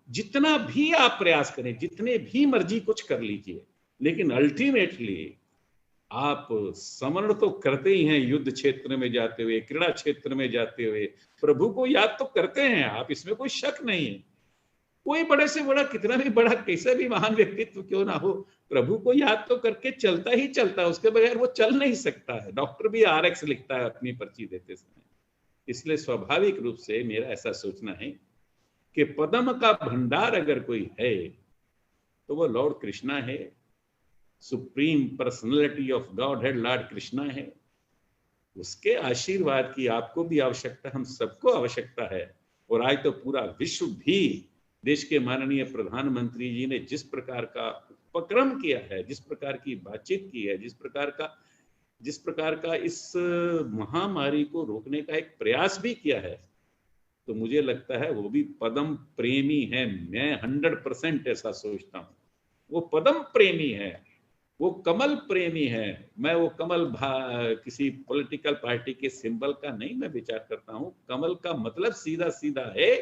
जितना भी आप प्रयास करें, जितने भी मर्जी कुछ कर लीजिए, लेकिन अल्टीमेटली आप स्मरण तो करते ही हैं। युद्ध क्षेत्र में जाते हुए, क्रीड़ा क्षेत्र में जाते हुए प्रभु को याद तो करते हैं आप, इसमें कोई शक नहीं है। कोई बड़े से बड़ा, कितना भी बड़ा, कैसा भी महान व्यक्तित्व क्यों ना हो, प्रभु को याद तो करके चलता ही चलता है, उसके बगैर वो चल नहीं सकता है। डॉक्टर भी RX लिखता है अपनी पर्ची देते समय। इसलिए स्वाभाविक रूप से मेरा ऐसा सोचना है कि पद्म का भंडार अगर कोई है तो वो लॉर्ड कृष्णा है, supreme personality of God head Lord Krishna है। उसके आशीर्वाद की आपको भी आवश्यकता, हम सबको आवश्यकता है। और आज तो पूरा विश्व भी, देश के माननीय प्रधानमंत्री जी ने जिस प्रकार का उपक्रम किया है, जिस प्रकार की बातचीत की है, जिस प्रकार का इस महामारी को रोकने का एक प्रयास भी किया है, तो मुझे लगता है वो भी पद्म प्रेमी है। मैं 100% ऐसा सोचता हूँ। वो पद्म प्रेमी है, वो कमल प्रेमी है। मैं वो कमल किसी पॉलिटिकल पार्टी के सिंबल का नहीं मैं विचार करता हूँ। कमल का मतलब सीधा सीधा है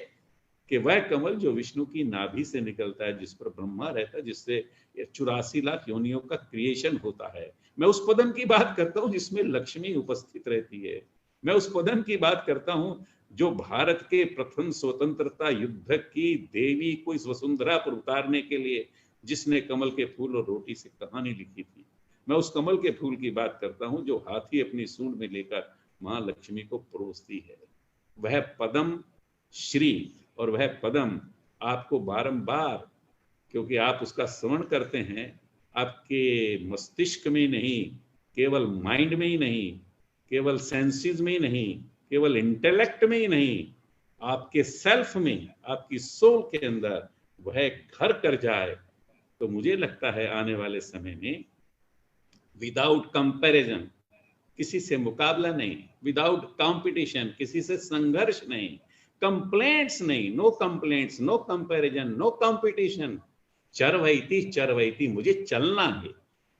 कि वह कमल जो विष्णु की नाभि से निकलता है, जिस पर ब्रह्मा रहता है, जिससे 84 लाख योनियों का क्रिएशन होता है। मैं उस पद्म की बात करता हूँ जिसमें लक्ष्मी उपस्थित रहती है। मैं उस पद्म की बात करता हूँ जो भारत के प्रथम स्वतंत्रता युद्ध की देवी को इस वसुंधरा पर उतारने के लिए जिसने कमल के फूल और रोटी से कहानी लिखी थी। मैं उस कमल के फूल की बात करता हूँ जो हाथी अपनी सूंड में लेकर मां लक्ष्मी को परोसती है। वह पद्म श्री और वह पद्म आपको बारंबार, क्योंकि आप उसका श्रवण करते हैं, आपके मस्तिष्क में नहीं, केवल माइंड में ही नहीं, केवल सेंसेस में ही नहीं, केवल इंटेलेक्ट में ही नहीं, आपके सेल्फ में, आपकी सोल के अंदर वह घर कर जाए, तो मुझे लगता है आने वाले समय में विदाउट कंपैरिजन, किसी से मुकाबला नहीं, विदाउट कंपटीशन, किसी से संघर्ष नहीं, कंप्लेंट्स नहीं, no complaints, no comparison, no competition, चरवैती चरवैती, मुझे चलना है,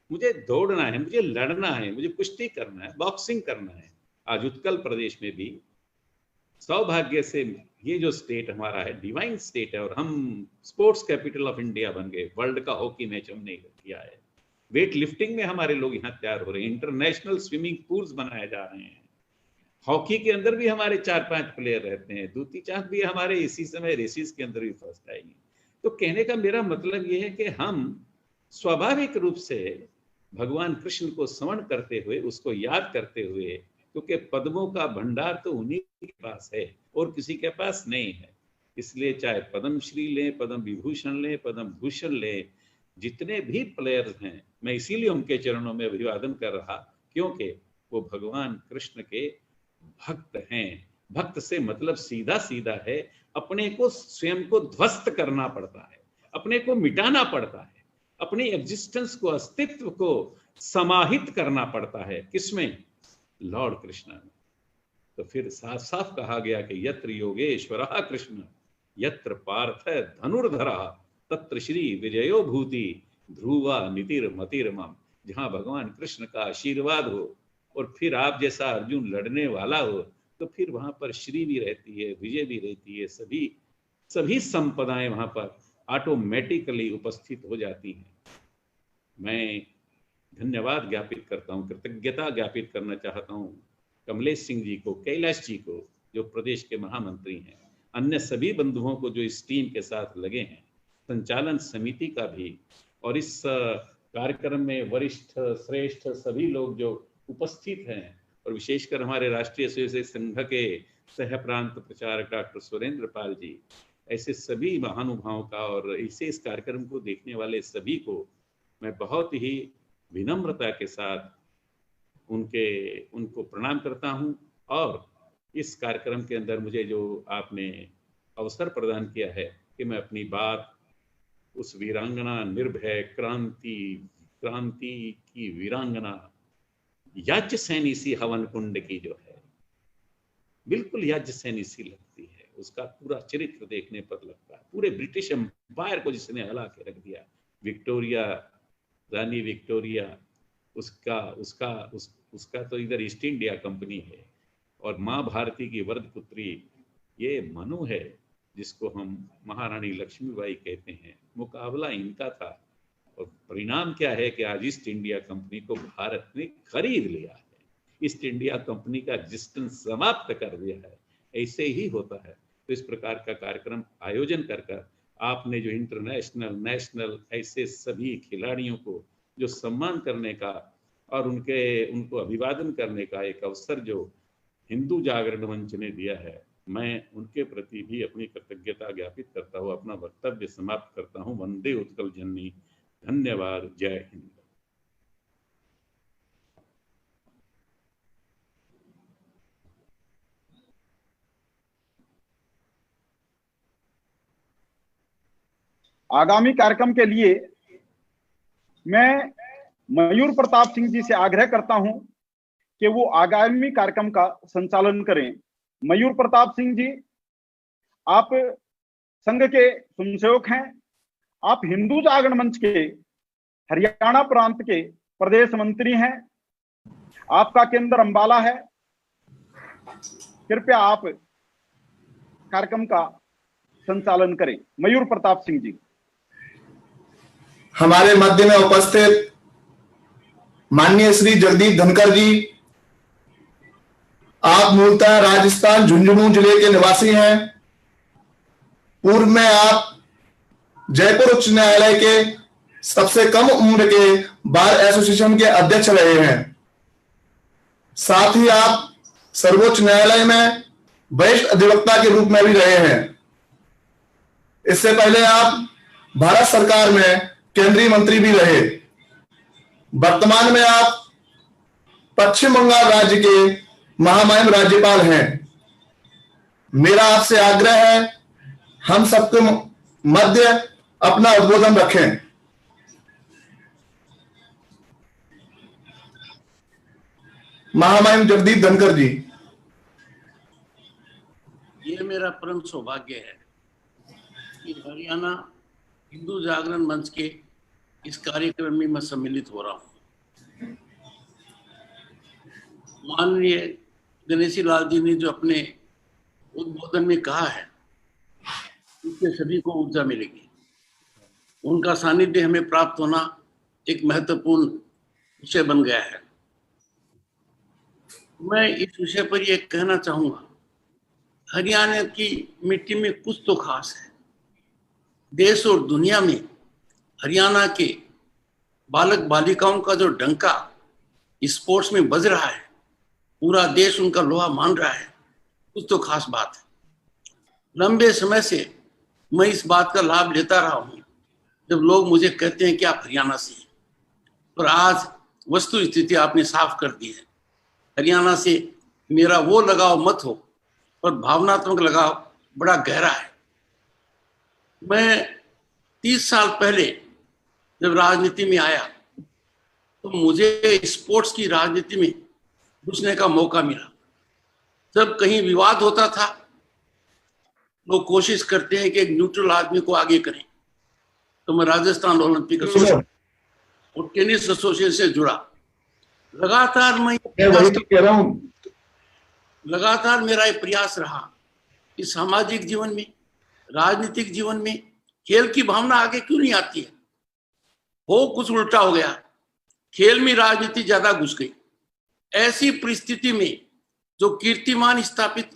मुझे दौड़ना है, मुझे लड़ना है, मुझे कुश्ती करना है, बॉक्सिंग करना है। आज उत्कल प्रदेश में भी सौभाग्य से ये जो स्टेट हमारा है, डिवाइन स्टेट है, और हम स्पोर्ट्स कैपिटल ऑफ इंडिया बन गए। वर्ल्ड का हॉकी मैच हमने किया है, वेट लिफ्टिंग में हमारे लोग यहाँ तैयार हो रहे हैं, इंटरनेशनल स्विमिंग पूल्स बनाए जा रहे हैं। हॉकी के अंदर भी हमारे 4-5 प्लेयर रहते हैं। दूती चांद भी हमारे इसी समय रेसिस के अंदर भी फर्स्ट आएंगे। तो कहने का मेरा मतलब ये है कि हम स्वाभाविक रूप से भगवान कृष्ण को स्मरण करते हुए, उसको याद करते हुए, क्योंकि पद्मों का भंडार तो उन्हीं के पास है और किसी के पास नहीं है। इसलिए चाहे पद्मश्री लें, पद्म विभूषण लें, पद्म भूषण लें, जितने भी प्लेयर्स हैं, मैं इसीलिए उनके चरणों में अभिवादन कर रहा, क्योंकि वो भगवान कृष्ण के भक्त हैं। भक्त से मतलब सीधा सीधा है, अपने को स्वयं को ध्वस्त करना पड़ता है, अपने को मिटाना पड़ता है, अपनी एग्जिस्टेंस को, अस्तित्व को समाहित करना पड़ता है। किसमें? लॉर्ड कृष्ण में। तो फिर साफ साफ कहा गया कि यत्र योगेश्वरः कृष्ण यत्र पार्थ धनुर्धरः तत्र श्री विजयो भूति ध्रुवा नितिर मतिर्मम। जहां भगवान कृष्ण का आशीर्वाद हो और फिर आप जैसा अर्जुन लड़ने वाला हो, तो फिर वहां पर श्री भी रहती है, विजय भी रहती है, सभी संपदाएं वहां पर ऑटोमेटिकली उपस्थित हो जाती हैं। मैं धन्यवाद ज्ञापित करता हूँ, कृतज्ञता ज्ञापित करना चाहता हूँ कमलेश सिंह जी को, कैलाश जी को, जो प्रदेश के महामंत्री हैं, अन्य सभी बंधुओं को जो इस टीम के साथ लगे हैं, संचालन समिति का भी, और इस कार्यक्रम में वरिष्ठ श्रेष्ठ सभी लोग जो उपस्थित हैं, और विशेषकर हमारे राष्ट्रीय स्वयंसेवक संघ के सह प्रांत प्रचारक डॉक्टर सुरेंद्र पाल जी, ऐसे सभी महानुभावों का और इसे इस कार्यक्रम को देखने वाले सभी को मैं बहुत ही विनम्रता के साथ उनको प्रणाम करता हूं। और इस कार्यक्रम के अंदर मुझे जो आपने अवसर प्रदान किया है कि मैं अपनी बात उस वीरांगना, निर्भय क्रांति की वीरांगना याज्ञ सैनी सी हवन कुंड की जो है, बिल्कुल याज्ञ सैनी सी लगती है। उसका पूरा चरित्र देखने पर लगता है, पूरे ब्रिटिश एम्पायर को जिसने हला के रख दिया, विक्टोरिया, रानी विक्टोरिया, उसका तो इधर ईस्ट इंडिया कंपनी है, और माँ भारती की वर्ध पुत्री ये मनु है, जिसको हम महारानी लक्ष्मीबाई कहते हैं, मुकाबला इनका था। और परिणाम क्या है कि आज ईस्ट इंडिया कंपनी को भारत ने खरीद लिया है, ईस्ट इंडिया कंपनी का एग्जिस्टेंस समाप्त कर दिया है। ऐसे ही होता है। तो इस प्रकार का कार्यक्रम आयोजन कर आपने जो इंटरनेशनल, नेशनल ऐसे सभी खिलाड़ियों को जो सम्मान करने का और उनको अभिवादन करने का एक अवसर जो हिंदू जागरण मंच ने दिया है, मैं उनके प्रति भी अपनी कृतज्ञता ज्ञापित करता हूँ अपना वक्तव्य समाप्त करता हूँ। वंदे उत्कल जननी। धन्यवाद। जय हिंद। आगामी कार्यक्रम के लिए मैं मयूर प्रताप सिंह जी से आग्रह करता हूं कि वो आगामी कार्यक्रम का संचालन करें। मयूर प्रताप सिंह जी, आप संघ के स्वयंसेवक हैं, आप हिंदू जागरण मंच के हरियाणा प्रांत के प्रदेश मंत्री हैं, आपका केंद्र अंबाला है। कृपया आप कार्यक्रम का संचालन करें। मयूर प्रताप सिंह जी। हमारे मध्य में उपस्थित माननीय श्री जगदीप धनखड़ जी, आप मूलतः राजस्थान झुंझुनू जिले के निवासी हैं। पूर्व में आप जयपुर उच्च न्यायालय के सबसे कम उम्र के बार एसोसिएशन के अध्यक्ष रहे हैं। साथ ही आप सर्वोच्च न्यायालय में वरिष्ठ अधिवक्ता के रूप में भी रहे हैं। इससे पहले आप भारत सरकार में केंद्रीय मंत्री भी रहे। वर्तमान में आप पश्चिम बंगाल राज्य के महामहिम राज्यपाल हैं। मेरा आपसे आग्रह है, हम सबके मध्य अपना उद्बोधन रखें। महामहिम जगदीप धनखड़ जी। ये मेरा परम सौभाग्य है कि हरियाणा हिंदू जागरण मंच के इस कार्यक्रम में मैं सम्मिलित हो रहा हूँ। माननीय गणेशी लाल जी ने जो अपने उद्बोधन में कहा है, इससे सभी को ऊर्जा मिलेगी। उनका सानिध्य हमें प्राप्त होना एक महत्वपूर्ण विषय बन गया है। मैं इस विषय पर यह कहना चाहूंगा, हरियाणा की मिट्टी में कुछ तो खास है। देश और दुनिया में हरियाणा के बालक बालिकाओं का जो डंका स्पोर्ट्स में बज रहा है, पूरा देश उनका लोहा मान रहा है, कुछ तो खास बात है। लंबे समय से मैं इस बात का लाभ लेता रहा हूं जब लोग मुझे कहते हैं कि आप हरियाणा से हैं, और आज वस्तु स्थिति आपने साफ कर दी है। हरियाणा से मेरा वो लगाव मत हो, पर भावनात्मक लगाव बड़ा गहरा है। मैं 30 साल पहले जब राजनीति में आया तो मुझे स्पोर्ट्स की राजनीति में घुसने का मौका मिला। जब कहीं विवाद होता था, लोग कोशिश करते हैं कि एक न्यूट्रल आदमी को आगे करें। तो मैं राजस्थान ओलंपिक एसोसिएशन और टेनिस एसोसिएशन से जुड़ा। लगातार मेरा ये प्रयास रहा कि सामाजिक जीवन में, राजनीतिक जीवन में खेल की भावना आगे क्यों नहीं आती है। वो कुछ उल्टा हो गया, खेल में राजनीति ज्यादा घुस गई। ऐसी परिस्थिति में जो कीर्तिमान स्थापित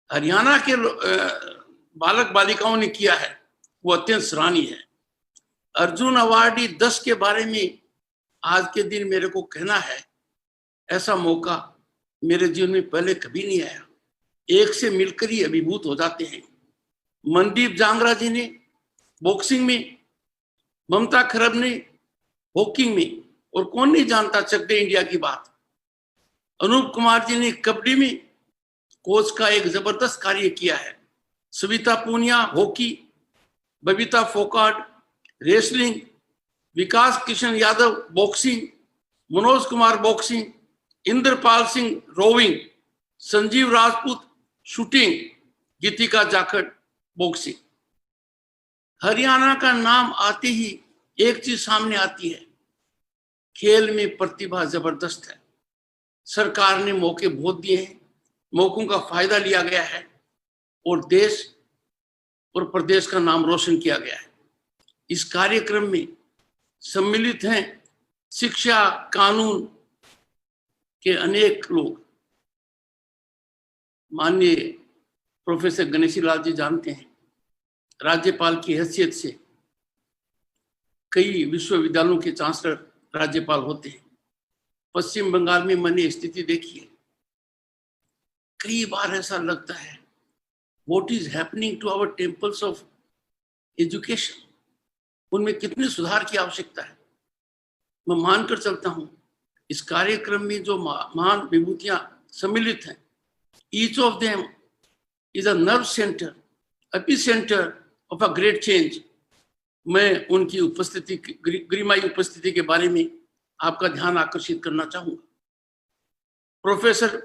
हरियाणा के बालक बालिकाओं ने किया है, वो अत्यंत सराहनीय है। अर्जुन अवार्डी 10 के बारे में आज के दिन मेरे को कहना है, ऐसा मौका मेरे जीवन में पहले कभी नहीं आया। एक से मिलकर ही अभिभूत हो जाते हैं। मनदीप जांगरा जी ने बॉक्सिंग में, ममता खरब ने हॉकी में, और कौन नहीं जानता चक दे इंडिया की बात। अनूप कुमार जी ने कबड्डी में कोच का एक जबरदस्त कार्य किया है। Savita Poonia hockey, Babita Phogat wrestling, Vikas Kishan Yadav boxing, Manoj Kumar boxing, Indrapal Singh rowing, Sanjeev Rajput shooting, Geetika Jakhar boxing. Haryana का नाम आते ही एक चीज सामने आती है, खेल में प्रतिभा जबरदस्त है। सरकार ने मौके बहुत दिए हैं, मौकों का फायदा लिया गया है, और देश और प्रदेश का नाम रोशन किया गया है। इस कार्यक्रम में सम्मिलित हैं शिक्षा, कानून के अनेक लोग। माननीय प्रोफेसर गणेशी लाल जी जानते हैं, राज्यपाल की हैसियत से कई विश्वविद्यालयों के चांसलर राज्यपाल होते हैं। पश्चिम बंगाल में मैंने स्थिति देखी है। कई बार ऐसा लगता है what is happening to our temples of education, उनमें कितने सुधार की आवश्यकता है। मैं मानकर चलता हूं इस कार्यक्रम में जो महान विभूतियां सम्मिलित हैं, each of them is a nerve centre, epicentre of a great change. मैं उनकी उपस्थिति, गरिमाई उपस्थिति के बारे में आपका ध्यान आकर्षित करना चाहूंगा। Professor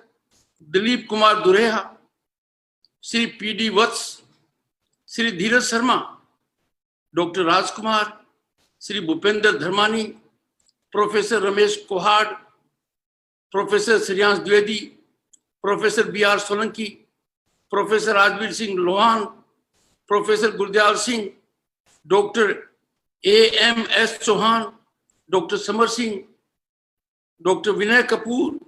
Dilip Kumar Dureha, Shri PD Vats, Shri Dheeraj Sharma, doctor Rajkumar, Shri Bhupender Dharmani, professor Ramesh Kohad, professor Shreyansh Dwivedi, professor BR Solanki, professor Rajveer Singh Lohan, professor Gurdayal Singh, doctor AMS Chauhan, doctor Samar Singh, doctor Vinay Kapoor,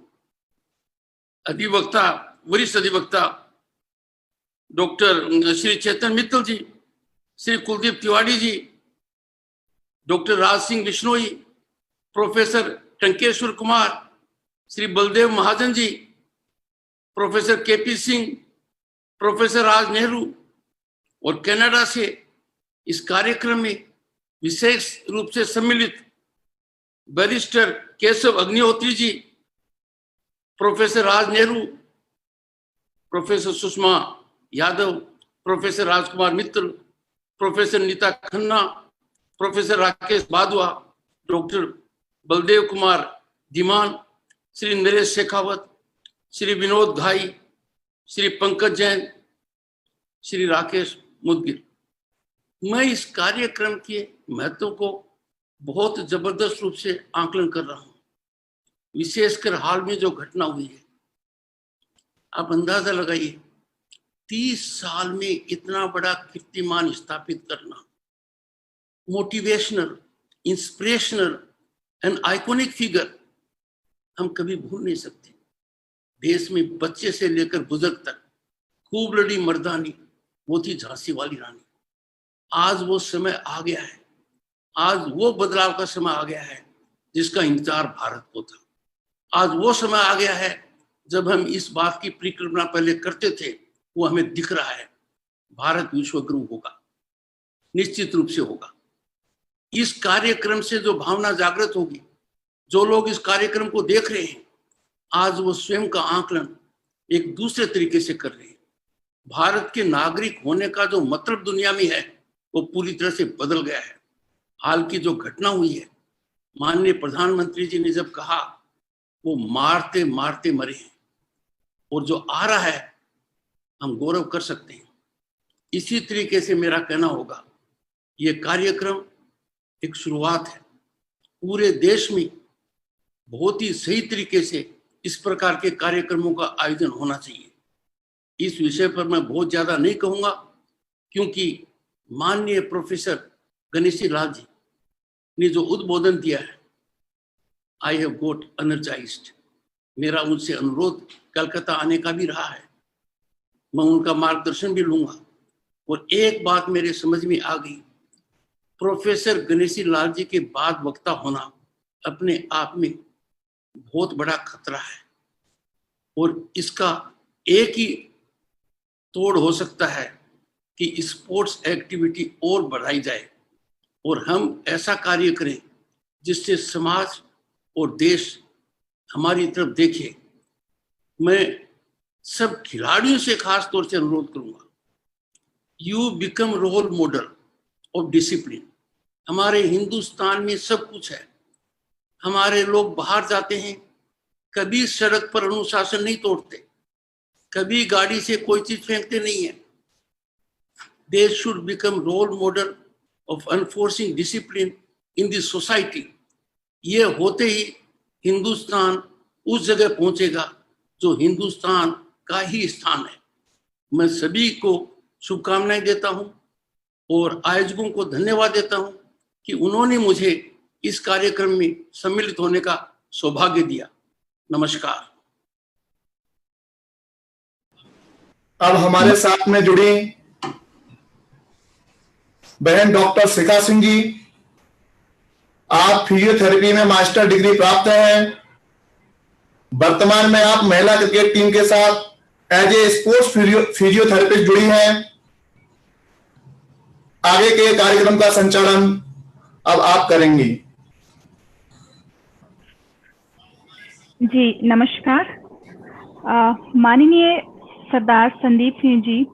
अधिवक्ता, वरिष्ठ अधिवक्ता doctor Shri Chetan Mittal ji, Shri Kuldeep Tiwari ji, doctor Raj Singh Bishnoi, professor Tankeshwar Kumar, Shri Baldev Mahajan ji, professor KP Singh, professor Raj Nehru और कनाडा से इस कार्यक्रम में विशेष रूप से सम्मिलित barrister Keshav Agnihotri ji, professor Raj Nehru, professor Sushma Yadav, professor Rajkumar Mittal, professor Neeta Khanna, professor Rakesh Badua, doctor Baldev Kumar Dhiman, Shri Naresh Shekhawat, Shri Vinod Ghai, Shri Pankaj Jain, Shri Rakesh मुदगिर। मैं इस कार्यक्रम के महत्व को बहुत जबरदस्त रूप से आकलन कर रहा हूं, विशेषकर हाल में जो घटना हुई है। आप अंदाजा लगाइए, 30 साल में इतना बड़ा कीर्तिमान स्थापित करना, motivational, inspirational and iconic figure हम कभी भूल नहीं सकते। देश में बच्चे से लेकर बुजुर्ग तक खूब लड़ी मर्दानी, वो थी झांसी वाली रानी। आज वो समय आ गया है, आज वो बदलाव का समय आ गया है जिसका इंतजार भारत को था। आज वो समय आ गया है जब हम इस बात की परिकल्पना पहले करते थे, वो हमें दिख रहा है। भारत विश्व गुरु होगा, निश्चित रूप से होगा। इस कार्यक्रम से जो भावना जागृत होगी, जो लोग इस कार्यक्रम को देख रहे हैं, आज वो स्वयं का आकलन एक दूसरे तरीके से कर रहे हैं। भारत के नागरिक होने का जो मतलब दुनिया में है वो पूरी तरह से बदल गया है। हाल की जो घटना हुई है, माननीय प्रधानमंत्री जी ने जब कहा वो मारते मारते मरे हैं, और जो आ रहा है हम गौरव कर सकते हैं। इसी तरीके से मेरा कहना होगा, ये कार्यक्रम एक शुरुआत है। पूरे देश में बहुत ही सही तरीके से इस प्रकार के कार्यक्रमों का आयोजन होना चाहिए। इस विषय पर मैं बहुत ज्यादा नहीं कहूंगा, क्योंकि माननीय प्रोफेसर गणेशी लाल जी ने जो उद्बोधन दिया है, आई हैव गॉट एनर्जाइज्ड। मेरा उनसे अनुरोध कलकत्ता आने का भी रहा है, मैं उनका मार्गदर्शन भी लूंगा। और एक बात मेरे समझ में आ गई, प्रोफेसर गणेशी लाल जी के बाद वक्ता होना अपने आप में बहुत बड़ा खतरा है, और इसका एक ही तोड़ हो सकता है कि स्पोर्ट्स एक्टिविटी और बढ़ाई जाए और हम ऐसा कार्य करें जिससे समाज और देश हमारी तरफ देखे। मैं सब खिलाड़ियों से खास तौर से अनुरोध करूंगा, you become role model of discipline. हमारे हिंदुस्तान में सब कुछ है। हमारे लोग बाहर जाते हैं, कभी सड़क पर अनुशासन नहीं तोड़ते, कभी गाड़ी से कोई चीज फेंकते नहीं है। They should become role model of enforcing discipline in the society. ये होते ही हिंदुस्तान उस जगह पहुंचेगा जो हिंदुस्तान का ही स्थान है। मैं सभी को शुभकामनाएं देता हूं। और आयोजकों को धन्यवाद देता हूं कि उन्होंने मुझे इस कार्यक्रम में सम्मिलित होने का सौभाग्य दिया। नमस्कार। अब हमारे साथ में जुड़ी बहन डॉक्टर शिखा सिंह जी। आप फिजियोथेरेपी में मास्टर डिग्री प्राप्त हैं। वर्तमान में आप महिला क्रिकेट टीम के साथ एज ए स्पोर्ट्स फिजियोथेरेपिस्ट जुड़ी हैं। आगे के कार्यक्रम का संचालन अब आप करेंगी। जी नमस्कार। माननीय सरदार संदीप सिंह जी,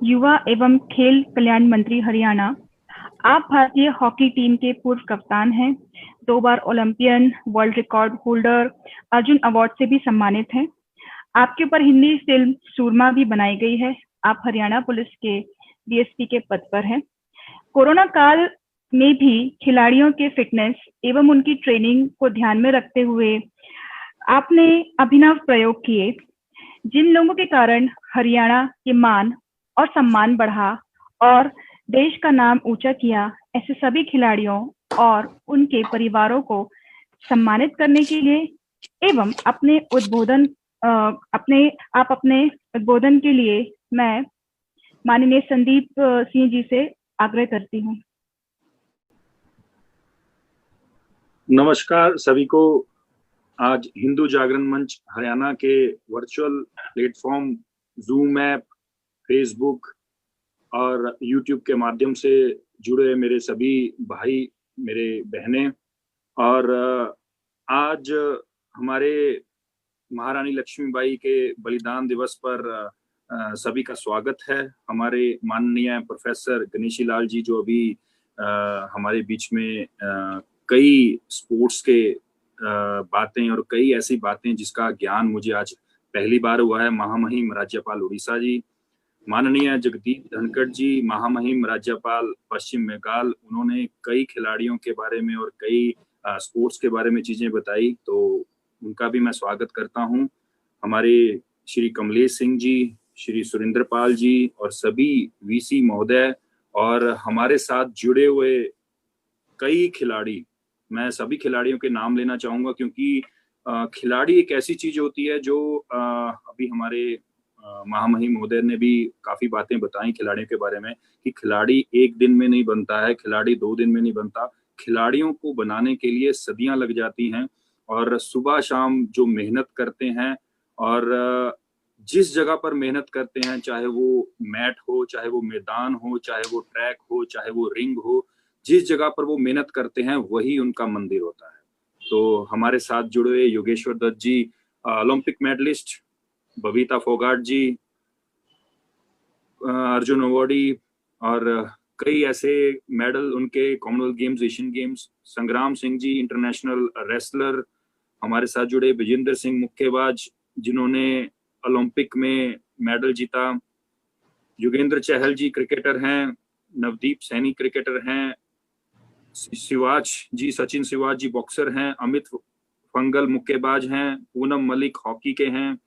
युवा एवं खेल कल्याण मंत्री हरियाणा, आप भारतीय हॉकी टीम के पूर्व कप्तान हैं, 2 बार Olympian, world record holder, Arjun award से भी सम्मानित हैं। आपके ऊपर हिंदी फिल्म सूरमा भी बनाई गई है। आप हरियाणा पुलिस के डीएसपी के पद पर हैं। कोरोना काल में भी खिलाड़ियों के फिटनेस एवं उनकी ट्रेनिंग को ध्यान में रखते हुए आपने अभिनव प्रयोग किए, जिन लोगों के कारण हरियाणा के मान और सम्मान बढ़ा और देश का नाम ऊंचा किया। ऐसे सभी खिलाड़ियों और उनके परिवारों को सम्मानित करने के लिए एवं अपने उद्बोधन के लिए मैं माननीय संदीप सिंह जी से आग्रह करती हूँ। नमस्कार सभी को। आज हिंदू जागरण मंच हरियाणा के virtual platform zoom app, Facebook और यूट्यूब के माध्यम से जुड़े मेरे सभी भाई, मेरे बहनें, और आज हमारे महारानी लक्ष्मीबाई के बलिदान दिवस पर सभी का स्वागत है। हमारे माननीय प्रोफेसर गणेशी लाल जी जो अभी हमारे बीच में कई स्पोर्ट्स के बातें और कई ऐसी बातें जिसका ज्ञान मुझे आज पहली बार हुआ है, महामहिम राज्यपाल उड़ीसा जी, माननीय जगदीप धनखड़ जी, महामहिम राज्यपाल पश्चिम बंगाल, उन्होंने कई खिलाड़ियों के बारे में और कई स्पोर्ट्स के बारे में चीजें बताई, तो उनका भी मैं स्वागत करता हूं। हमारे श्री कमलेश सिंह जी, श्री सुरेंद्र पाल जी और सभी वीसी महोदय और हमारे साथ जुड़े हुए कई खिलाड़ी, मैं सभी खिलाड़ियों के नाम लेना चाहूंगा क्योंकि खिलाड़ी एक ऐसी चीज होती है जो अभी हमारे महामहिम महोदय ने भी काफी बातें बताई खिलाड़ियों के बारे में कि खिलाड़ी एक दिन में नहीं बनता है, खिलाड़ी 2 दिन में नहीं बनता। खिलाड़ियों को बनाने के लिए सदियां लग जाती हैं और सुबह शाम जो मेहनत करते हैं और जिस जगह पर मेहनत करते हैं, चाहे वो मैट हो, चाहे वो मैदान हो, चाहे वो ट्रैक हो, चाहे वो रिंग हो, जिस जगह पर वो मेहनत करते हैं वही उनका मंदिर होता है। तो हमारे साथ जुड़े योगेश्वर दत्त जी, ओलंपिक मेडलिस्ट, बबीता फोगाट जी, अर्जुन अवार्डी और कई ऐसे मेडल उनके कॉमनवेल्थ गेम्स, एशियन गेम्स, संग्राम सिंह जी इंटरनेशनल रेसलर, हमारे साथ जुड़े विजेंद्र सिंह मुक्केबाज जिन्होंने ओलंपिक में मेडल जीता, योगेंद्र चहल जी क्रिकेटर हैं, नवदीप सैनी क्रिकेटर हैं, सिवाज जी, सचिन सिवाज जी बॉक्सर हैं, अमित फंगल मुक्केबाज हैं, पूनम मलिक हॉकी के हैं।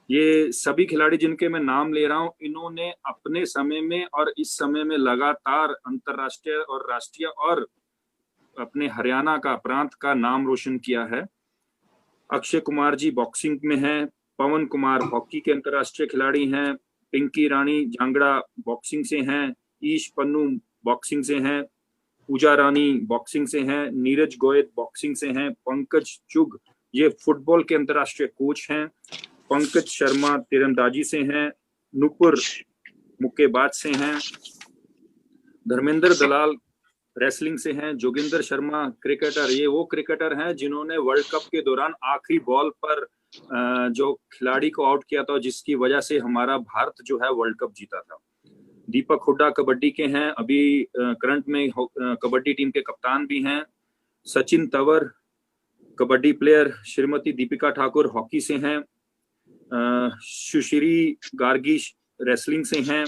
ये सभी खिलाड़ी जिनके मैं नाम ले रहा हूं, इन्होंने अपने समय में और इस समय में लगातार अंतरराष्ट्रीय और राष्ट्रीय और अपने हरियाणा का प्रांत का नाम रोशन किया है। अक्षय कुमार जी बॉक्सिंग में हैं, पवन कुमार हॉकी के अंतरराष्ट्रीय खिलाड़ी हैं, पिंकी रानी जांगड़ा बॉक्सिंग से हैं, ईश पन्नू बॉक्सिंग से हैं, पूजा रानी बॉक्सिंग से हैं, नीरज गोयत बॉक्सिंग से हैं, पंकज चुग ये फुटबॉल के अंतरराष्ट्रीय कोच हैं, पंकज शर्मा तीरंदाजी से हैं, नुपुर मुक्केबाज से हैं, धर्मेंद्र दलाल रेसलिंग से हैं, जोगिंदर शर्मा क्रिकेटर, ये वो क्रिकेटर हैं जिन्होंने वर्ल्ड कप के दौरान आखिरी बॉल पर जो खिलाड़ी को आउट किया था, जिसकी वजह से हमारा भारत जो है वर्ल्ड कप जीता था। दीपक हुड्डा कबड्डी के हैं, अभी करंट में कबड्डी टीम के कप्तान भी हैं। सचिन तंवर कबड्डी प्लेयर, श्रीमती दीपिका ठाकुर हॉकी से हैं, सुश्री गार्गी रेसलिंग से हैं,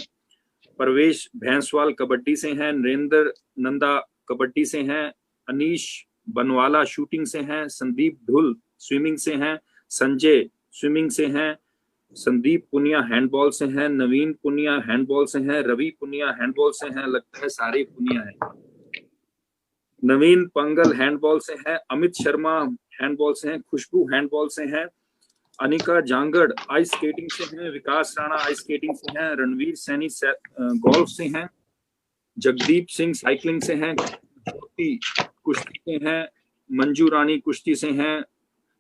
परवेश भैंसवाल कबड्डी से हैं, नरेंद्र नंदा कबड्डी से हैं, अनीश बनवाला शूटिंग से हैं, संदीप ढुल स्विमिंग से हैं, संजय स्विमिंग से हैं, संदीप पुनिया हैंडबॉल से हैं, नवीन पुनिया हैंडबॉल से हैं, रवि पुनिया हैंडबॉल से हैं, लगता है सारे पुनिया हैं। नवीन पंगल हैंडबॉल से हैं, अमित शर्मा हैंडबॉल से हैं, खुशबू हैंडबॉल से हैं, अनिका जांगड़ आइस स्केटिंग से हैं, विकास राणा आइस स्केटिंग से हैं, रणवीर सैनी गोल्फ से हैं, जगदीप सिंह साइकिलिंग से हैं, ज्योति कुश्ती से हैं, मंजू रानी कुश्ती से हैं,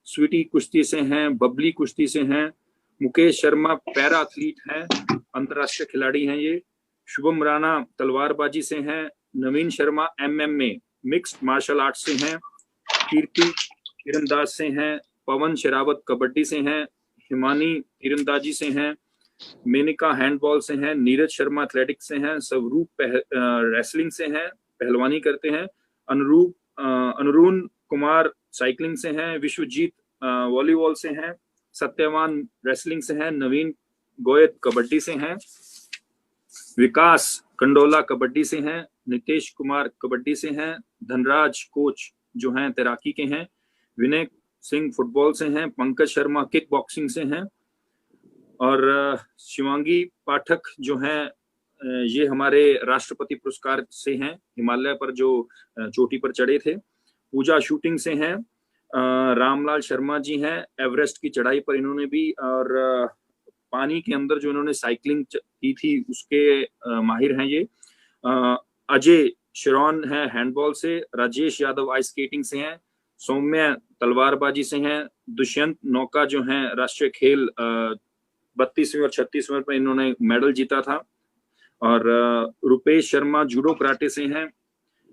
स्वीटी कुश्ती से हैं, बबली कुश्ती से हैं, मुकेश शर्मा पैरा एथलीट हैं, अंतरराष्ट्रीय खिलाड़ी हैं ये, शुभम राणा तलवारबाजी से हैं, Naveen Sharma MMA mixed martial arts से हैं, कीर्ति तीरंदाज से हैं, पवन शेरावत कबड्डी से हैं, हिमानी तीरंदाजी से हैं, मेनिका हैंडबॉल से हैं, नीरज शर्मा एथलेटिक्स से हैं, स्वरूप रेसलिंग से हैं, पहलवानी करते हैं, अनुरून कुमार साइकिलिंग से हैं, विश्वजीत वॉलीबॉल से हैं, सत्यवान रेसलिंग से हैं, नवीन गोयत कबड्डी से हैं, विकास कंडोला कबड्डी से हैं, नितेश कुमार कबड्डी से हैं, धनराज कोच जो हैं तैराकी के हैं, विनय सिंह फुटबॉल से हैं, पंकज शर्मा किक बॉक्सिंग से हैं, और शिवांगी पाठक जो हैं ये हमारे राष्ट्रपति पुरस्कार से हैं, हिमालय पर जो चोटी पर चढ़े थे, पूजा शूटिंग से हैं, रामलाल शर्मा जी हैं, एवरेस्ट की चढ़ाई पर इन्होंने भी, और पानी के अंदर जो इन्होंने साइकिलिंग की थी उसके माहिर हैं ये, अजय शिरोन है हैंडबॉल से, राजेश यादव आइस स्केटिंग से हैं, सौम्य तलवारबाजी से हैं, दुष्यंत नौका जो हैं राष्ट्रीय खेल 32वें और 36वें पर इन्होंने मेडल जीता था, और रुपेश शर्मा जूडो कराटे से हैं,